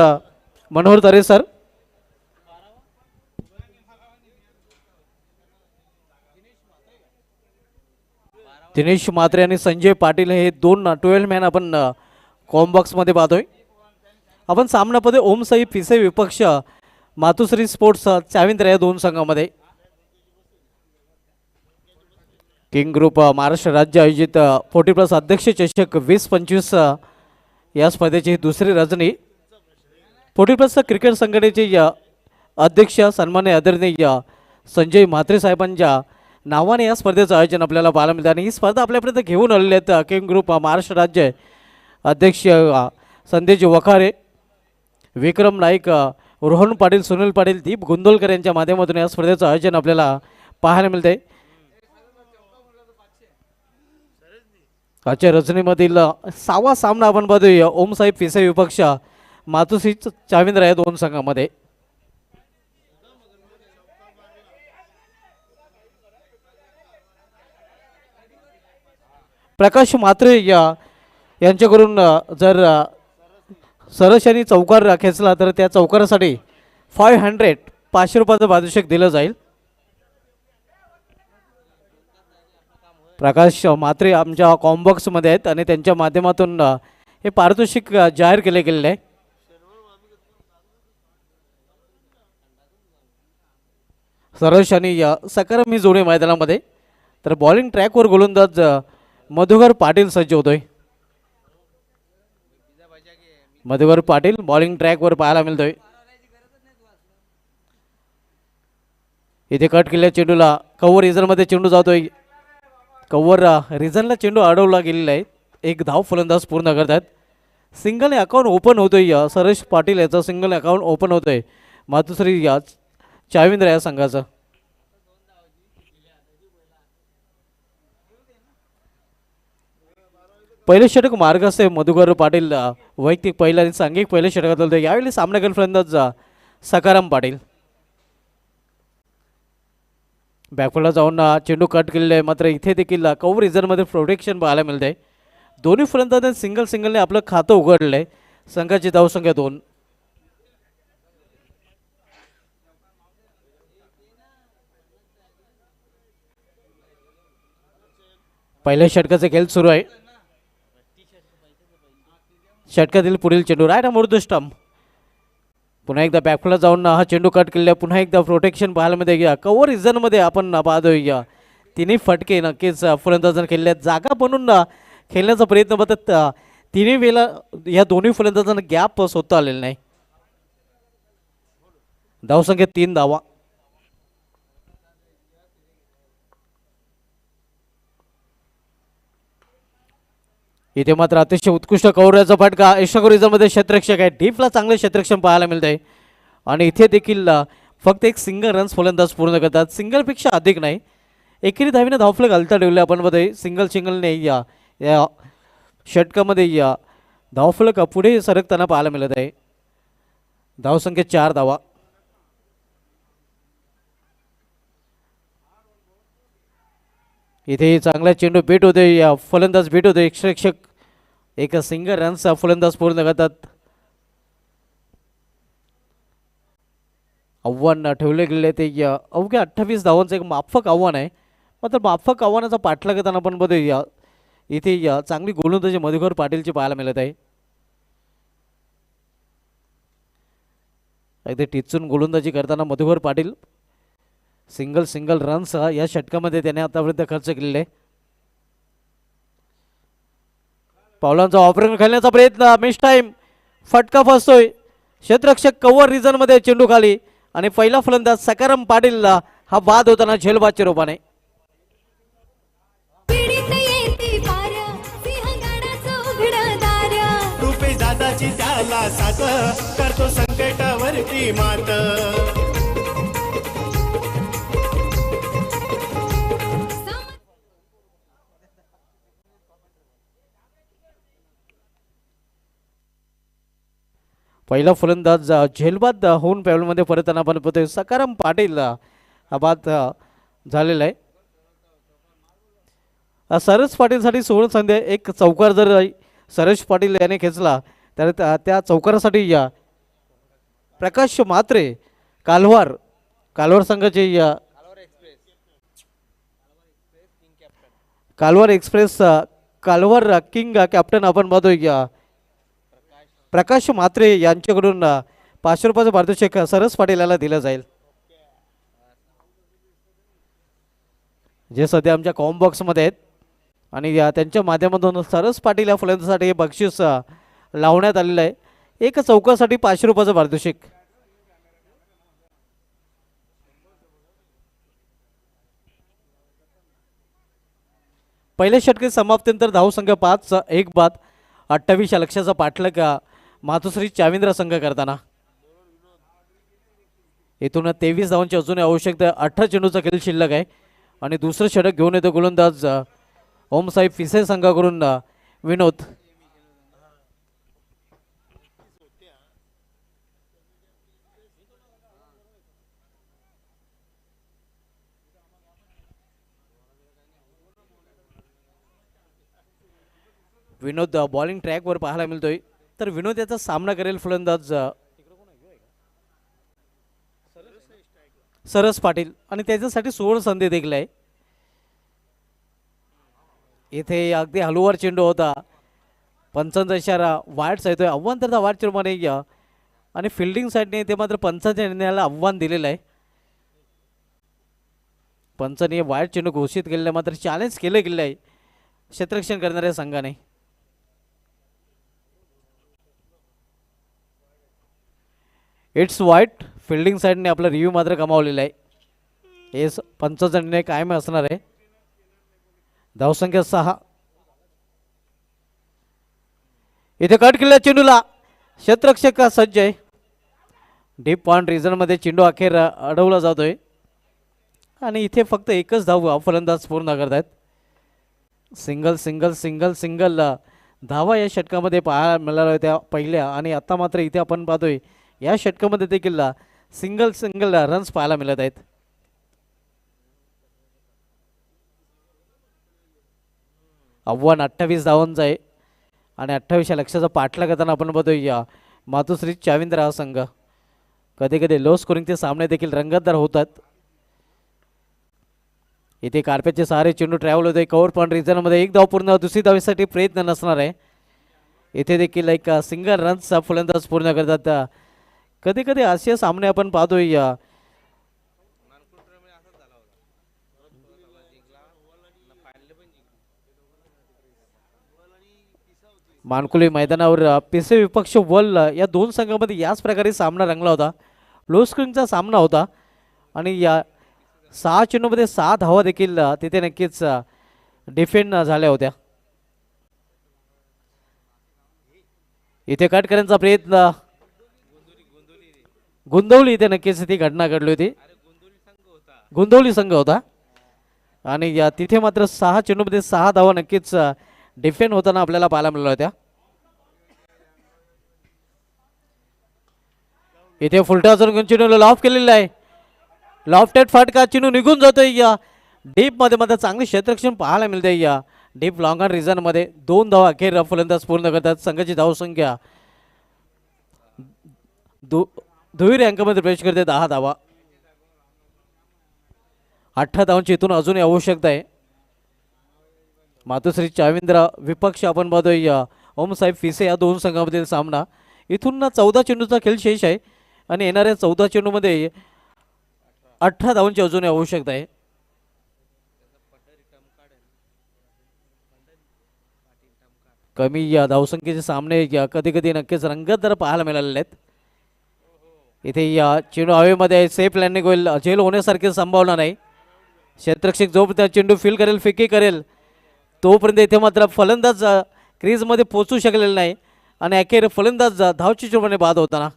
मनोहर तरे सर. दिनेश म्हात्रे आणि संजय पाटील हे दोन 12 मॅन आपण कॉम्बॉक्समध्ये पाहतोय. आपण सामनामध्ये ओम साई फिसे विपक्ष मातुश्री स्पोर्ट्स चाविंद्र या दोन संघामध्ये. किंग ग्रुप महाराष्ट्र राज्य आयोजित 40+ अध्यक्ष चषक 2025 या स्पर्धेची दुसरी रजनी. 40+ क्रिकेट संघटनेचे अध्यक्ष सन्मान्य आदरणीय संजय म्हात्रे साहेबांच्या नावाने या स्पर्धेचं आयोजन आपल्याला पाहायला मिळतं आणि ही स्पर्धा आपल्यापर्यंत घेऊन आलेली आहेत किंग ग्रुप महाराष्ट्र राज्य अध्यक्ष संदेश वखारे, विक्रम नाईक, रोहन पाटील, सुनील पाटील, दीप गुंदोलकर यांच्या माध्यमातून या स्पर्धेचं आयोजन आपल्याला पाहायला मिळतंय. आजच्या रचनेमधील 6वा सामना आपण बघूया ओम साई फिसे विपक्ष मातुश्री चाविंद्र या दोन संघामध्ये. प्रकाश म्हात्रे यांच्याकडून जर सरशानी चौकार खेचला तर त्या चौकारासाठी 500 रुपयाचं पारितोषिक दिलं जाईल. प्रकाश म्हात्रे आमच्या कॉम्बॉक्समध्ये आहेत आणि त्यांच्या माध्यमातून हे पारितोषिक जाहीर केले गेलेले आहे. सरशानी सकारात्मक जोडी मैदानामध्ये. तर बॉलिंग ट्रॅकवर गोलंदाज मधुकर पाटील सज्ज होतोय. मधुकर पाटील बॉलिंग ट्रॅकवर पाहायला मिळतोय. इथे कट केलेल्या चेंडूला कव्हर रिझनमध्ये चेंडू जातोय. कव्हर रिझनला चेंडू अडवला गेलेला आहे. एक धाव फलंदाज पूर्ण करतात. सिंगल अकाउंट ओपन होतोय. सरेश पाटील याचं सिंगल अकाउंट ओपन होतोय मातुश्री चाविंद्र या संघाचं. पहिले षटक मार्गस्थ आहे मधुकर पाटील वैयक्तिक पहिला आणि सांघिक पहिले षटकात होते. यावेळी सामनाकर फलंदाज सकाराम पाटील. बॅकफुटला जाऊन चेंडू कट केलेला आहे. मात्र इथे देखील कव्हर रिझनमध्ये प्रोटेक्शन पाहायला मिळते. दोन्ही फलंदाजांनी सिंगलने आपलं खातं उघडलं आहे. संघाची धावसंख्या 2. पहिल्या षटकाचे खेळ सुरू आहे. षटकातील पुढील चेंडू राईट मोडतो स्टंप. पुन्हा एकदा बॅकफुटला जाऊन हा चेंडू कट केलेला. पुन्हा एकदा प्रोटेक्शन पाहायला मिळते. घ्या कव्हर रिझनमध्ये आपण पाहतोय तिन्ही फटके नक्कीच फलंदाजांना खेळल्या. जागा बनून खेळण्याचा प्रयत्न बघत तिन्ही वेळेला या दोन्ही फलंदाजांना गॅप स्वतः आलेला नाही. धावसंख्या 3 धावा. इथे मात्र अतिशय उत्कृष्ट कव्हरचा फटका. यशस्वीरित्यामध्ये क्षेत्ररक्षक आहे. डीपला चांगले क्षेत्ररक्षण पाहायला मिळत आहे आणि इथे देखील फक्त एक सिंगल रन्स फलंदाज पूर्ण करतात. सिंगलपेक्षा अधिक नाही. एकेरी धावीने धावफलक घालता ठेवले आपण मध्ये. सिंगलने या षटकामध्ये धावफलक पुढे सरकताना पाहायला मिळत आहे. धावसंख्या 4 धावा. इथे चांगला चेंडू भेट होते. फलंदाज भेट होते. क्षेत्ररक्षक एक सिंगल रनचा फलंदाज पूर्ण करतात. आव्हान ठेवले गेले ते अवघ्या 28 धावांचं एक माफक आव्हान आहे. मात्र माफक आव्हानाचा पाठलाग करताना आपण बघूया इथे चांगली गोलंदाजी मधुकर पाटीलची पाहायला मिळत आहे. अगदी टिचून गोलंदाजी करताना मधुकर पाटील सिंगल रन्स या षटकामध्ये त्याने आतापर्यंत खर्च केलेले आहे. पावलांचा ऑपरेशन खेळण्याचा प्रयत्न, मिस टाइम, फटका फसतोय. क्षेत्ररक्षक कव्हर रिजन मध्ये चेंडू खाली आणि पहिला फलंदाज सकाराम पाटील हा बाद होताना झेलबादच्या रूपाने. पिढीत येते पाऱ्या सिंहगडाचं उघडं दाऱ्या रुपेश दादाची त्याला साथ करतो संकटावरती मात. पहिला फलंदाज झेलबाद होऊन पॅवलमध्ये परतताना आपण पाहतोय सकाराम पाटील हा बाद झालेला आहे. सरस पाटीलसाठी सोळा संधी, एक चौकार जर सरस पाटील याने खेचला तर त्या चौकारासाठी या प्रकाश म्हात्रे कालवार संघाचे या Kalwar express Kalwar king captain आपण पाहतोय या प्रकाश म्हात्रे यांच्याकडून 500 रुपयाचं पारितोषिक सरस पाटील याला दिलं जाईल, जे सध्या आमच्या कॉम बॉक्समध्ये आहेत. आणि त्यांच्या माध्यमातून सरस पाटील या फलंदाजासाठी हे बक्षीस लावण्यात आलेलं आहे. एक चौकासाठी 500 रुपयाचं पारितोषिक. पहिल्या षटकी समाप्तीनंतर धावसंख्या 5, 1 बाद. 28 या लक्ष्याचा पाठलाग मातोश्री चाविंद्र संघ करताना. इथून 23 धावांची अजूनही आवश्यकता. 18 चेंडूचा खेळ शिल्लक आहे आणि दुसरं षटक घेऊन येतो गोलंदाज ओमसाहेब फिसे संघाकडून विनोद. विनोद बॉलिंग ट्रॅकवर पाहायला मिळतोय, तर विनोद याचा सामना करेल फलंदाज सरस पाटील आणि त्याच्यासाठी 16 संधी देखील आहे. इथे अगदी हलुवार चेंडू होता, पंचांचा इशारा, वाईट येतोय, आव्हान तर वाईट चेंडूमध्ये या आणि फिल्डिंग साईडने ते मात्र पंचांच्या निर्णयाला आव्हान दिलेलं आहे. पंचाने वाईट चेंडू घोषित केलेलं मात्र चॅलेंज केलं गेलं आहे क्षेत्ररक्षण करणाऱ्या संघाने. इट्स वाईट, फिल्डिंग साईडने आपला रिव्ह्यू मात्र कमावलेला आहे. हे पंचांचा निर्णय कायम असणार आहे. धावसंख्या 6. इथे कट केलेल्या चेंडूला क्षेत्ररक्षक सज्ज आहे. डीप पॉइंट रिजनमध्ये चेंडू अखेर अडवला जातोय आणि इथे फक्त एकच धाव फलंदाज पूर्ण करतायत. सिंगल धावा या षटकामध्ये पाहायला मिळाल्या होत्या पहिल्या, आणि आता मात्र इथे आपण पाहतोय या षटकामध्ये देखील सिंगल रन्स पाहायला मिळत आहेत. आव्हान 28 धावांचं आहे आणि 28 या लक्ष्याचा पाठलाग करताना आपण पाहतोय या मातोश्री चाविंद्र हा संघ. कधी कधी लो स्कोरिंगचे सामने देखील रंगतदार होतात. इथे कार्पेटचे सहारे चेंडू ट्रॅव्हल होते कव्हर पॉइंट रिजनमध्ये. एक धाव पूर्ण, दुसरी धावेसाठी प्रयत्न नसणार आहे. इथे देखील एक सिंगल रन्सचा फलंदाज पूर्ण करतात. कधी कधी असे सामने आपण पाहतोय या मानकुली मैदानावर पिसे विपक्ष वल या दोन संघांमध्ये याच प्रकारे सामना रंगला होता. लो स्क्रीनचा सामना होता आणि या 6 चेंडूमध्ये 6 धावा देखील तिथे नक्कीच डिफेंड झाल्या होत्या. इथे कट करण्याचा प्रयत्न, गुंदवली इथे नक्कीच ती घटना घडली होती. गुंदवली संघ होता आणि या तिथे मात्र 6 चेंडूमध्ये 6 धावा नक्कीच डिफेंड होताना आपल्याला पाहायला मिळाल्या होत्या. इथे फुलटा जर चेंडूला लॉफ केलेला आहे. लॉफ्टेड फटका, चेंडू निघून जातोय या डीप मध्ये मात्र चांगले क्षेत्ररक्षण पाहायला मिळते. या डीप लॉंग ऑन रिजन मध्ये 2 धावा अखेर फलंदाज पूर्ण करतात. संघाची धावसंख्या दुहेरी अंकामध्ये प्रवेश करते 10 धावा. 18 धावांची इथून अजूनही आवश्यकता आहे. मातोश्री चाविंद्र विपक्ष आपण पाहतोय ओमसाहेब फिसे या दोन संघामधील सामना. इथून 14 चेंडूचा खेळ शेष आहे आणि येणाऱ्या 14 चेंडूमध्ये 18 धावांची अजून आवश्यकता आहे. कमी या धावसंख्येचे सामने कधी कधी नक्कीच रंगतदार पाहायला मिळालेले आहेत. इथे या चेंडू हवेमध्ये सेफ लँडिंग होईल, झेल होण्यासारखी संभावना नाही. क्षेत्ररक्षक जोपर्यंत चेंडू फील करेल, फिकी करेल, तोपर्यंत इथे मात्र फलंदाज क्रीजमध्ये पोहोचू शकलेला नाही आणि अखेर फलंदाज धावचीचूरपणे बाद होताना.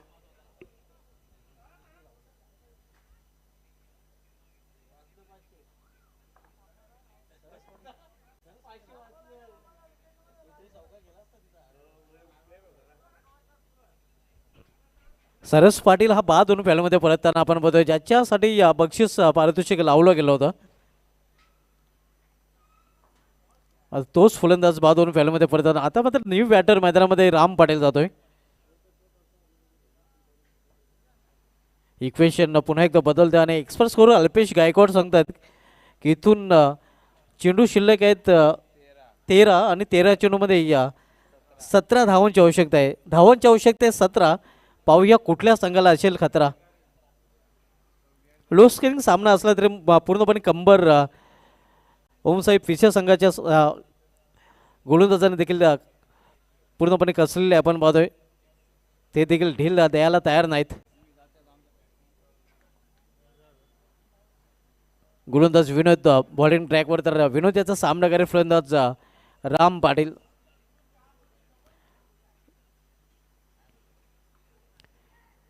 सरस पाटील हा बाद होऊन फॅलमध्ये परतताना आपण बघतोय, ज्याच्यासाठी बक्षीस पारितोषिक लावलं गेलं होतं. तोच फलंदाज बाद होऊन फॅलमध्ये परतताना आता मात्र न्यू बॅटर मैदानामध्ये राम पाटील जातोय. इक्वेशन पुन्हा एकदा बदलते आणि एक्सपर्ट स्कोर अल्पेश गायकवाड सांगतात की इथून चेंडू शिल्लक आहेत 13 आणि 13 चेंडूमध्ये 17 धावांची आवश्यकता आहे. धावांची आवश्यकता आहे 17. पाहूया कुठल्या संघाला असेल खतरा. लो स्कोरिंग सामना असला तरी पूर्णपणे कंबर ओमसाहेब फिशर संघाच्या गोलंदाजाने देखील पूर्णपणे कसलेले आपण पाहतोय. ते देखील ढील द्यायला तयार नाहीत. गोलंदाज विनोद बॉलिंग ट्रॅकवर, तर विनोद याचा सामना करेल फलंदाज राम पाटील.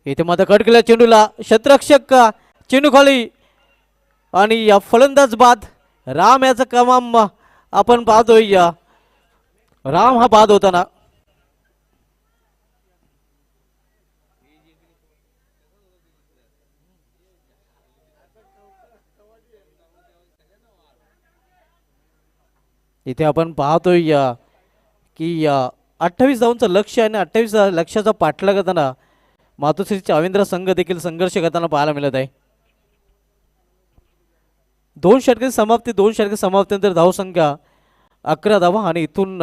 इथे मात्र कट केल्या चेंडूला, क्षेत्ररक्षक चेंडू खाली आणि या फलंदाज बाद. राम याचा कमाम आपण पाहतोय, राम हा बाद होताना. इथे आपण पाहतोय की 28 धावांचं लक्ष आणि 28 लक्षाचा पाठलाग करताना मातोश्री चाविंद्र संघ देखील संघर्ष करताना पाहायला मिळत आहे. 2 षटके समाप्ती, 2 षटके समाप्तीनंतर धावसंख्या 11 धावा आणि इथून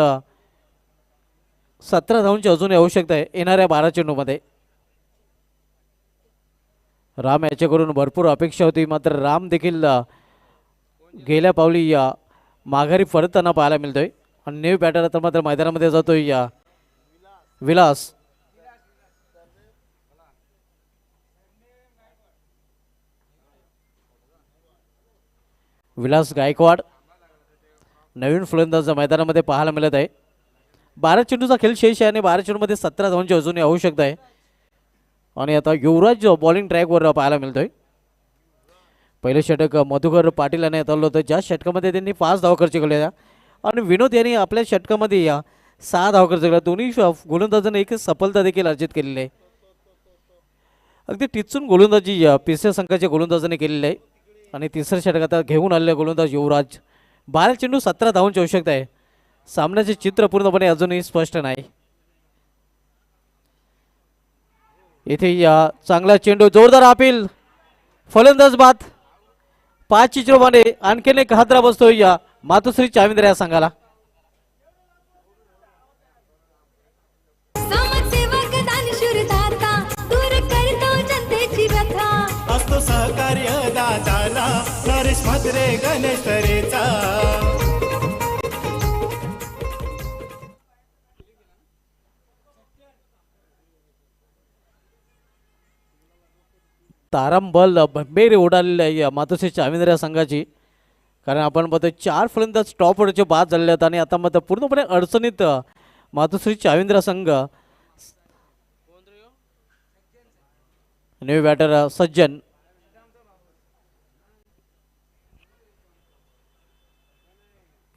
17 धावांची अजूनही आवश्यकता आहे येणाऱ्या 12 चेंडूमध्ये. राम याच्याकडून भरपूर अपेक्षा होती, मात्र राम देखील गेल्या पावली माघारी परतताना पाहायला मिळतोय. आणि न्यू बॅटर तर मात्र मैदानामध्ये जातोय विलास. विलास गायकवाड नवीन फलंदाज मैदानामध्ये पाहायला मिळत आहे. 12 चेंडूचा खेळ शेष आहे आणि 12 चेंडूमध्ये 17 धावांची अजूनही आवश्यकता आहे. आणि आता युवराज बॉलिंग ट्रॅकवर पाहायला मिळतोय. पहिले षटक मधुकर पाटील याने हाताळलं होतं, ज्या षटकामध्ये त्यांनी 5 धावा खर्च केल्या आणि विनोद यांनी आपल्या षटकामध्ये 6 धावा खर्च केल्या. दोन्ही गोलंदाजांनी एक सफलता देखील अर्जित केलेली आहे. अगदी टिचून गोलंदाजी पिसे संघाच्या गोलंदाजाने केलेली आहे. आणि तिसऱ्या षटकात घेऊन आलेले गोलंदाज युवराज. 12 चेंडू 17 धावांची आवश्यकता आहे. सामन्याचे चित्र पूर्णपणे अजूनही स्पष्ट नाही. इथे चांगला चेंडू, जोरदार अपील, फलंदाज बाद. 5 चेंडूमध्ये आणखीन एक हादरा बसतोय मातोश्री चाविंद्र या संघाला. समाजसेवक दानशूरदाता दूर करतो जनतेची व्यथा. असतो सहकार्य दाताला नरेश म्हात्रे गणेश तरेचा. तारांबल भंबेरी उडालेली आहे मातोश्री चाविंद्र या संघाची. कारण आपण बघतोय 4 फलंदाज टॉपवरचे बाद झालेले आहेत आणि आता मात्र पूर्णपणे अडचणीत मातोश्री चाविंद्र संघ. न्यू बॅटर सज्जन.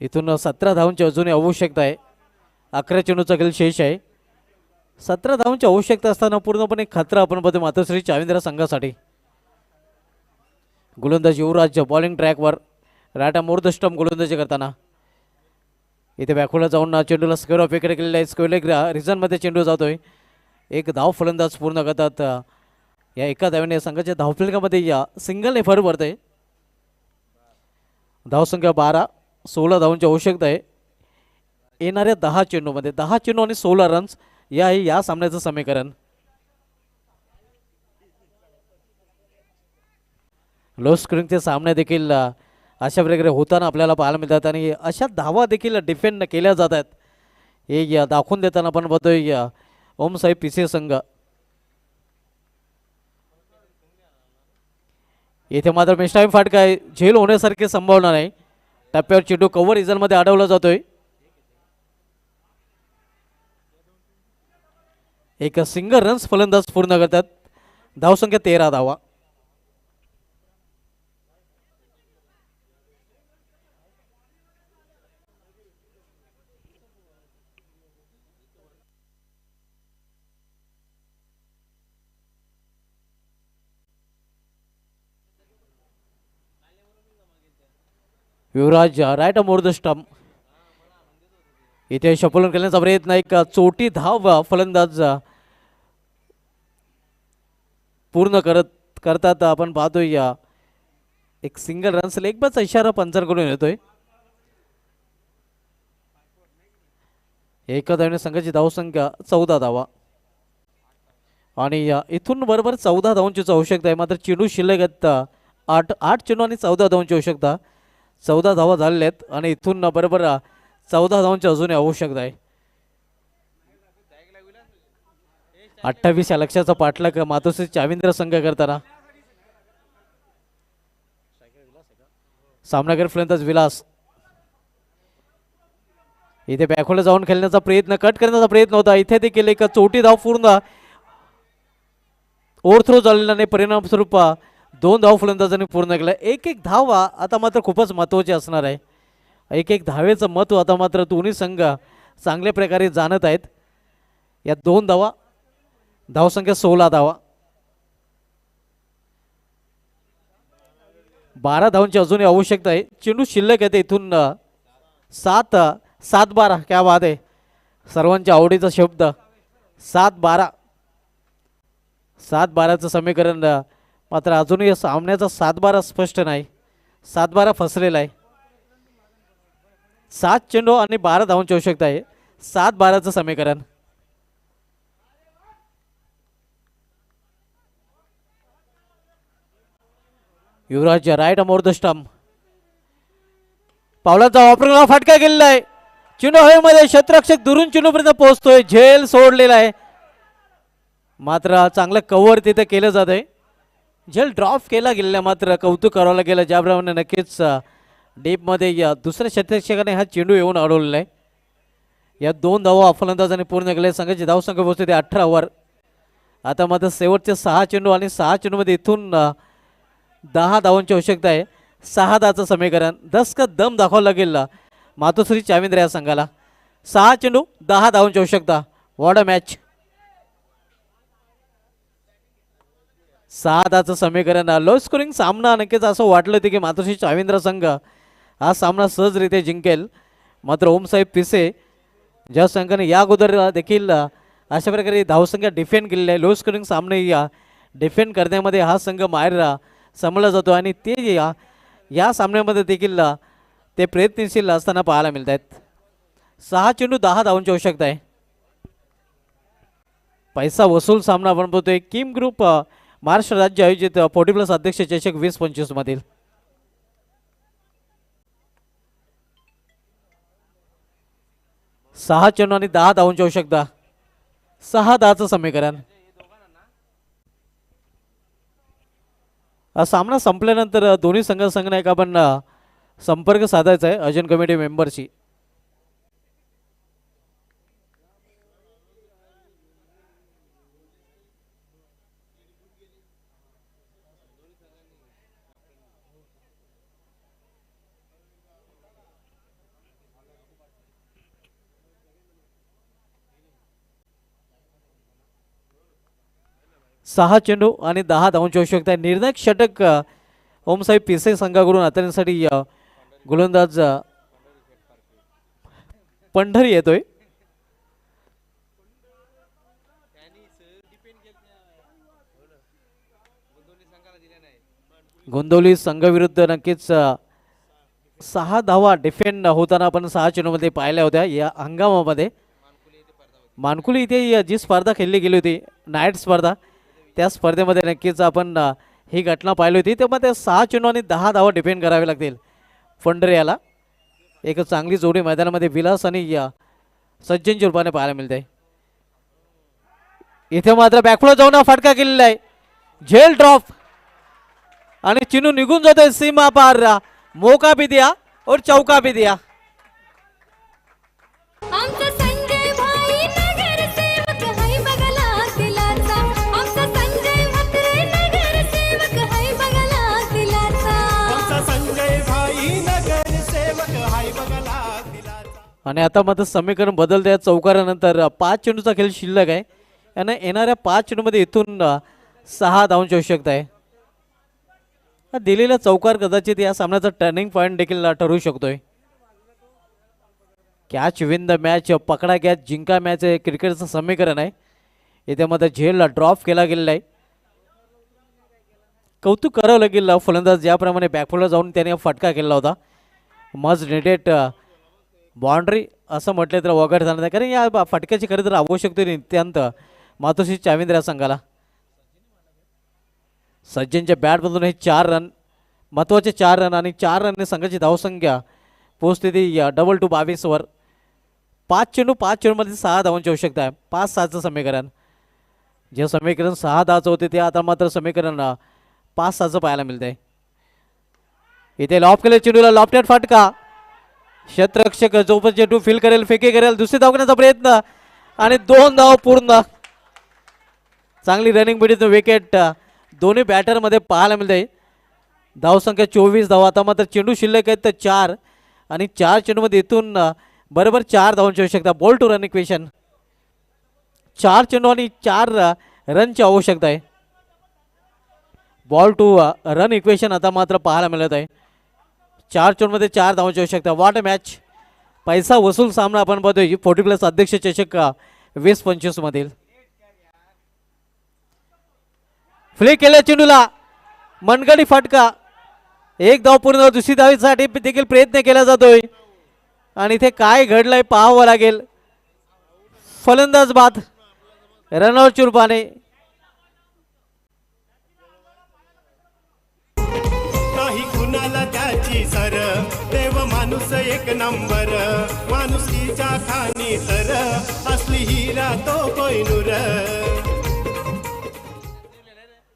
इथून 17 धावांची अजूनही आवश्यकता आहे. 11 चेंडूचा खेळ शेष आहे. 17 धावांची आवश्यकता असताना पूर्णपणे खतरा आपण बघतो मातोश्री चाविंद्र संघासाठी. गोलंदाज युवराज बॉलिंग ट्रॅकवर, राटा मोर द स्टंप गोलंदाजी करताना. इथे बॅकवर्डला जाऊन चेंडूला स्क्वेअर ऑफ विकेट केलेला आहे. स्क्वेअर रिझनमध्ये चेंडू जातोय. एक धाव फलंदाज पूर्ण करतात. या एका धावेने संघाच्या धावफलकामध्ये सिंगलने भर पडते. धावसंख्या 12, 16 धावांची आवश्यकता आहे येणाऱ्या 10 चेंडूमध्ये. 10 चेंडू आणि 16 रन्स या सामन्याचं समीकरण. लो स्कोरिंगचे सामने देखील अशा प्रकारे होताना आपल्याला पाहायला मिळतात आणि अशा धावा देखील डिफेंड केल्या जातात हे दाखवून देताना आपण बघतोय ओम साई पिसे संघ. इथे मात्र मिस्टाईम फाटका आहे, झेल होण्यासारखी संभावना नाही. टप्प्यावर चेंडू कव्हर इजलमध्ये अडवला जातोय. एक सिंगल रन्स फलंदाज पूर्ण करतात. धावसंख्या 13 धावा. युवराज राईट मोर द स्टंप. इथे शपलन करण्याचा प्रयत्न, एक चोटी धाव फलंदाज पूर्ण करतात आपण पाहतोय. एक सिंगल रन्स लेग बाचा इशारा पंचांकडून येतोय. एका धावेने संघाची धावसंख्या 14 धावा आणि इथून बरोबर 14 धावांची आवश्यकता आहे. मात्र चेंडू शिल्लक आहेत 8 चेंडू आणि 14 धावांची आवश्यकता. 14 धावा झालेल्या आहेत आणि इथून बरोबर 14 धावांची अजूनही आवश्यकता आहे. 28 या लक्षाचा पाठलाग मातोश्री चाविंद्र संघ करताना. सामनागर फलंदाज विलास इथे बॅकहोलला जाऊन खेळण्याचा प्रयत्न, कट करण्याचा प्रयत्न होता. इथे देखील एक चोटी धाव पूर्ण ओव्हरथ्रो झालेला नाही. परिणामस्वरूप 2 धाव फलंदाजांनी पूर्ण केला. एक धाव आता मात्र खूपच महत्त्वाची असणार आहे. एक धावेचं महत्त्व आता मात्र दोन्ही संघ चांगल्या प्रकारे जाणत आहेत. या 2 धावा, धावसंख्या 16 धावा. 12 धावांची अजूनही आवश्यकता आहे. चेंडू शिल्लक आहे इथून 7-12. क्या बात आहे, सर्वांच्या आवडीचा शब्द 7-12. 7-12चं समीकरण मात्र अजूनही सामन्याचा 7-12 स्पष्ट नाही. 7-12 फसलेला आहे. 7 चेंडू आणि 12 धावांची आवश्यकता आहे. 7-12चं समीकरण. युवराज राईट मोर द स्टंप. पावलाचा वापरून फटका गेलेला आहे. चेंडू हवेमध्ये, क्षेत्ररक्षक दुरून चेंडूपर्यंत पोहोचतोय. झेल सोडलेला आहे. मात्र चांगलं कव्हर तिथे केलं जात आहे. झेल ड्रॉप केला गेलेला, मात्र कौतुक करावं गेलं ज्याप्रमाणे नक्कीच डीपमध्ये या दुसऱ्या क्षेत्ररक्षकाने हा चेंडू येऊन अडवलेला आहे. या 2 धावा फलंदाजांनी पूर्ण केल्या. संघाची धावसंख्या पोहोचते 18 वर. आता मात्र शेवटचे 6 चेंडू आणि 6 चेंडूमध्ये इथून 10 धावांची आवश्यकता आहे. 6 धाचं समीकरण. 10 का दम दाखवावं लागेल मातोश्री चाविंद्र या संघाला. 6 चेंडू 10 धावांची आवश्यकता. What a match. 6 धाचं समीकरण. लो स्कोरिंग सामना नक्कीच असं वाटलं होतं की मातोश्री चाविंद्र संघ हा सामना सहजरित्या जिंकेल. मात्र ओमसाहेब पिसे ज्या संघाने या अगोदर देखील अशा प्रकारे धावसंख्या डिफेंड केलेली आहे. लो स्कोरिंग सामने या डिफेंड करण्यामध्ये हा संघ माहेर समजला जातो आणि ते या सामन्यामध्ये देखील ते प्रयत्नशील असताना पाहायला मिळत आहेत. 6 चेंडू 10 धावांची आवश्यकता आहे. पैसा वसूल सामना आपण बघतोय. किम ग्रुप महाराष्ट्र राज्य आयोजित 40+ अध्यक्ष चषक 2025 मधील. सहा चेंडू आणि 10 धावांची आवश्यकता. 6-10चं समीकरण. सामना संपल्यानंतर दोन्ही संघनायक आपण संपर्क साधायचा आहे अर्जन कमिटी मेंबरशी. सहा चेंडू आणि 10 धावांची आवश्यकता आहे. निर्णायक षटक ओमसाहेब पिसे संघाकडून हाताळण्यासाठी गोलंदाज पंढरी येतोय. गोंदवली संघाविरुद्ध नक्कीच 6 धावा डिफेंड होताना आपण 6 चेंडूमध्ये पाहिल्या होत्या या हंगामामध्ये. मानकुली इथे जी स्पर्धा खेळली गेली होती नाईट स्पर्धा, त्या स्पर्धेमध्ये नक्कीच आपण ही घटना पाहिली होती, तेव्हा ते 6 चेंडू आणि 10 धावा डिफेंड करावे लागतील फंडरे. एक चांगली जोडी मैदानामध्ये विलास आणि सज्जनच्या रूपाने पाहायला मिळते. इथे मात्र बॅकफ्लो जाऊन हा फटका केलेला आहे, झेल ड्रॉप आणि चिनू निघून जातोय सीमा पार. मौका भी दिया और चौका भी दिया. आमचा संजय भाई नगरसेवक हाय बघला दिलाचा. आमचा संजय म्हात्रे नगरसेवक हाय बघला दिलाचा. आमचा संजय भाई नगरसेवक हाय बघला दिलाचा. आणि आता मात्र समीकरण बदलते या चौकारानंतर. 5 चेंडूचा खेळ शिल्लक आहे. यांना येणाऱ्या 5 चेंडूमध्ये इथून 6 धावांची आवश्यकता आहे. हा दिलेला चौकार कदाचित या सामन्याचा टर्निंग पॉईंट देखील ठरू शकतोय. कॅच विन द मॅच, पकडा कॅच जिंका मॅच हे क्रिकेटचं समीकरण आहे. इथे मात्र झेलला ड्रॉप केला गेलेला आहे. कौतुक करावं लागेल फलंदाज ज्याप्रमाणे बॅकफुलला जाऊन त्याने फटका केला होता. मज नेटेड बाउंड्री असं म्हटलं तर वगैरे झालं नाही, कारण या फटक्याची खरी तर आवश्यकता नित्यांत मातोश्री चाविंद्र संघाला. सज्जनच्या बॅटमधून हे 4 रन, महत्त्वाचे 4 रन आणि 4 रनने संघाची धावसंख्या पोहोचते ती डबल टू 22 वर. 5 चेंडूमध्ये 6 धावांची आवश्यकता आहे. 5-6चं समीकरण, जे समीकरण 6 धावाचं होते ते आता मात्र समीकरण 5-6चं पाहायला मिळतंय. इथे लॉफ केले चेंडूला, लॉफ्टेड फटका. क्षेत्ररक्षक जोपर्यंत चेंडू फील करेल, फेके करेल, दुसरी धाव करण्याचा प्रयत्न आणि 2 धाव पूर्ण. चांगली रनिंग मिळते, विकेट दोन्ही बॅटरमध्ये पाहायला मिळते. धावसंख्या 24 धावा. आता मात्र चेंडू शिल्लक आहेत तर 4 आणि 4 चेंडूमध्ये इथून बरोबर 4 धावांची आवश्यकता. बॉल टू रन इक्वेशन, 4 चेंडू आणि 4 रनची आवश्यकता आहे. बॉल टू रन इक्वेशन आता मात्र पाहायला मिळत आहे. 4 चेंडूमध्ये 4 धावांची आवश्यकता. वॉट अ मॅच, पैसा वसूल सामना आपण बघतोय 40+ अध्यक्ष चषक 20-25 मधील. फ्लिक केल्या चेंडूला, मनगडी फटका. 1 धाव पूर्ण. दुसरी धावीसाठी देखील प्रयत्न केला जातोय आणि इथे काय घडलंय पाहावं लागेल. फलंदाज बाद रनआउट रूपाने. नाही कुणाला त्याची सर, देव माणूस एक नंबर. माणुसकीच्या खाणी तर असली हिरा तो कोयनूर.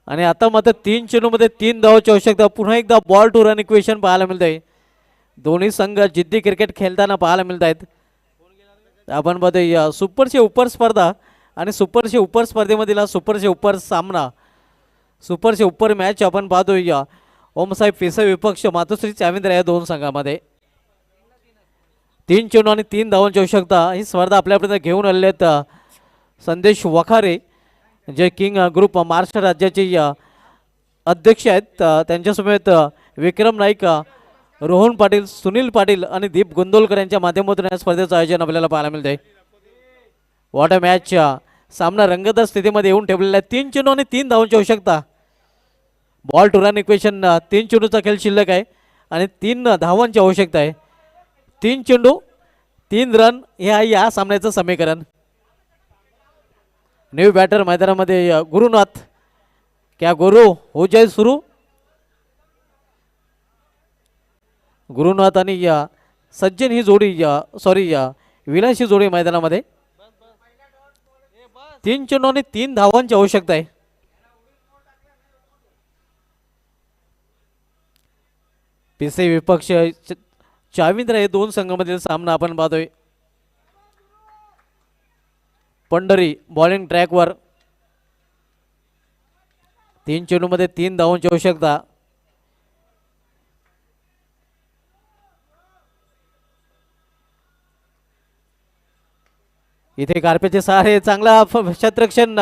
आणि आता मात्र 3 चेंडूमध्ये 3 धावांची आवश्यकता. पुन्हा एकदा बॉल टू रन इक्वेशन पाहायला मिळत आहे. दोन्ही संघ जिद्दी क्रिकेट खेळताना पाहायला मिळत आहेत. आपण बघतोय सुपरचे उपर स्पर्धा आणि सुपरचे उपर स्पर्धेमधील हा सुपरचे उपर सामना, सुपरचे उपर मॅच आपण पाहतोय ओमसाहेब पिसे विपक्ष मातोश्री चाविंद्र या 2 संघामध्ये. 3 चेंडू आणि 3 धावांची आवश्यकता. ही स्पर्धा आपल्यापर्यंत घेऊन आलेले आहेत संदेश वखारे, जे किंग ग्रुप महाराष्ट्र राज्याचे अध्यक्ष आहेत. त्यांच्यासमवेत विक्रम नाईक, रोहन पाटील, सुनील पाटील आणि दीप गोंदोलकर यांच्या माध्यमातून या स्पर्धेचं आयोजन आपल्याला पाहायला मिळते. वॉट अ मॅच, सामना रंगतदार स्थितीमध्ये येऊन ठेवलेला आहे. 3 चेंडू आणि 3 धावांची आवश्यकता. बॉल टू रन इक्वेशन, 3 चेंडूचा खेळ शिल्लक आहे आणि 3 धावांची आवश्यकता आहे. 3 चेंडू 3 रन हे आहे या सामन्याचं समीकरण. न्यू बॅटर मैदानामध्ये गुरुनाथ, क्या गुरु हो जाए सुरू. गुरुनाथ आणि सज्जन ही जोडी विलास ही जोडी मैदानामध्ये. 3 चेंडू आणि 3 धावांची आवश्यकता आहे. पिसे विपक्ष चाविंद्र हे 2 संघामधील सामना आपण पाहतोय. पंढरी बॉलिंग ट्रॅकवर. 3 चेंडूमध्ये 3 धावांची आवश्यकता. इथे कार्पेचे सहारे, चांगला क्षेत्ररक्षण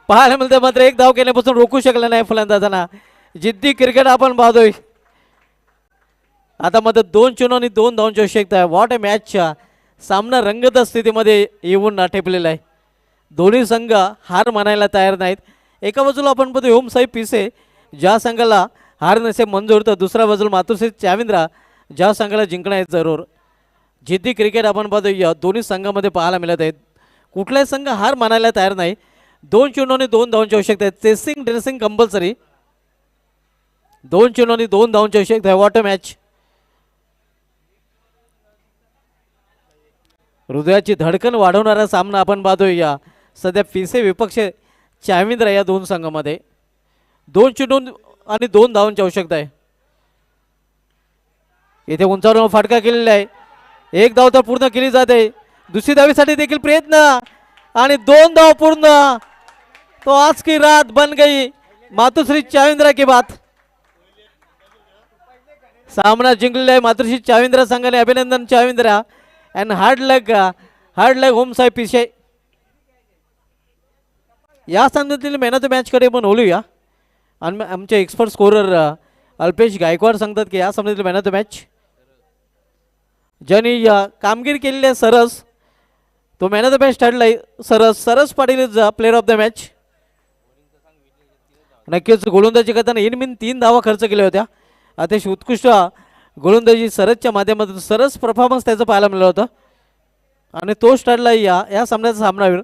पाहायला मिळते. मात्र 1 धाव केल्यापासून रोखू शकला नाही फलंदाजांना. जिद्दी क्रिकेट आपण पाहतोय. आता मात्र 2 चेंडू आणि 2 धावांची आवश्यकता आहे. वॉट अ मॅचच्या सामना रंगत स्थितीमध्ये येऊन ठेपलेला आहे. दोन्ही संघ हार मानायला तयार नाहीत. एका बाजूला आपण बघतो ओमसाहेब पिसे, ज्या संघाला हार नसे मंजूर, तर दुसऱ्या बाजूला मातोश्री चाविंद्र, ज्या संघाला जिंकणं आहे जरूर. जिद्दी क्रिकेट आपण बघतो दोन्ही संघामध्ये पाहायला मिळत आहेत. कुठलाही संघ हार मानायला तयार नाही. 2 चेंडू आणि 2 धावांची आवश्यकता आहे. Chasing dressing compulsory. 2 चेंडू आणि 2 धावांचे आवश्यक आहे. What a match. हृदयाची धडकन वाढवणारा सामना आपण पाहतोय या सध्या फिसे विपक्ष चाविंद्र या दोन संघामध्ये. 2 चेंडू आणि 2 धावांची आवश्यकता आहे. येथे उंचावर फाटका केलेला आहे. 1 धाव तर पूर्ण केली जाते. दुसरी धावीसाठी देखील प्रयत्न आणि 2 धाव पूर्ण. तो आज की रात बन गई मातोश्री चाविंद्रा की बात. सामना जिंकलेला आहे मातोश्री चाविंद्रा संघाने. अभिनंदन चाविंद्रा अँड हार्ड लक होम साहेब पिशे. या सामन्यातील मॅन ऑफ द मॅच कडे पण बोलूया. आणि आमचे एक्सपर्ट स्कोरर अल्पेश गायकवाड सांगतात की या सामन्यातील मॅन ऑफ द मॅच ज्यांनी कामगिरी केलेली आहे सरस, तो मॅन ऑफ द मॅच ठरलाय. सरस Patil is player of the match. नक्कीच गोलंदाजी करताना इनमिन 3 धावा खर्च केल्या होत्या. अतिशय उत्कृष्ट गोलंदाजी सरसच्या माध्यमातून सरस परफॉर्मन्स त्याचं पाहायला मिळालं होतं आणि तोच ठरला या सामन्याचा सामनावीर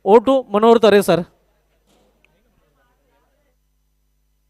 O2 मनोहर तरे सर.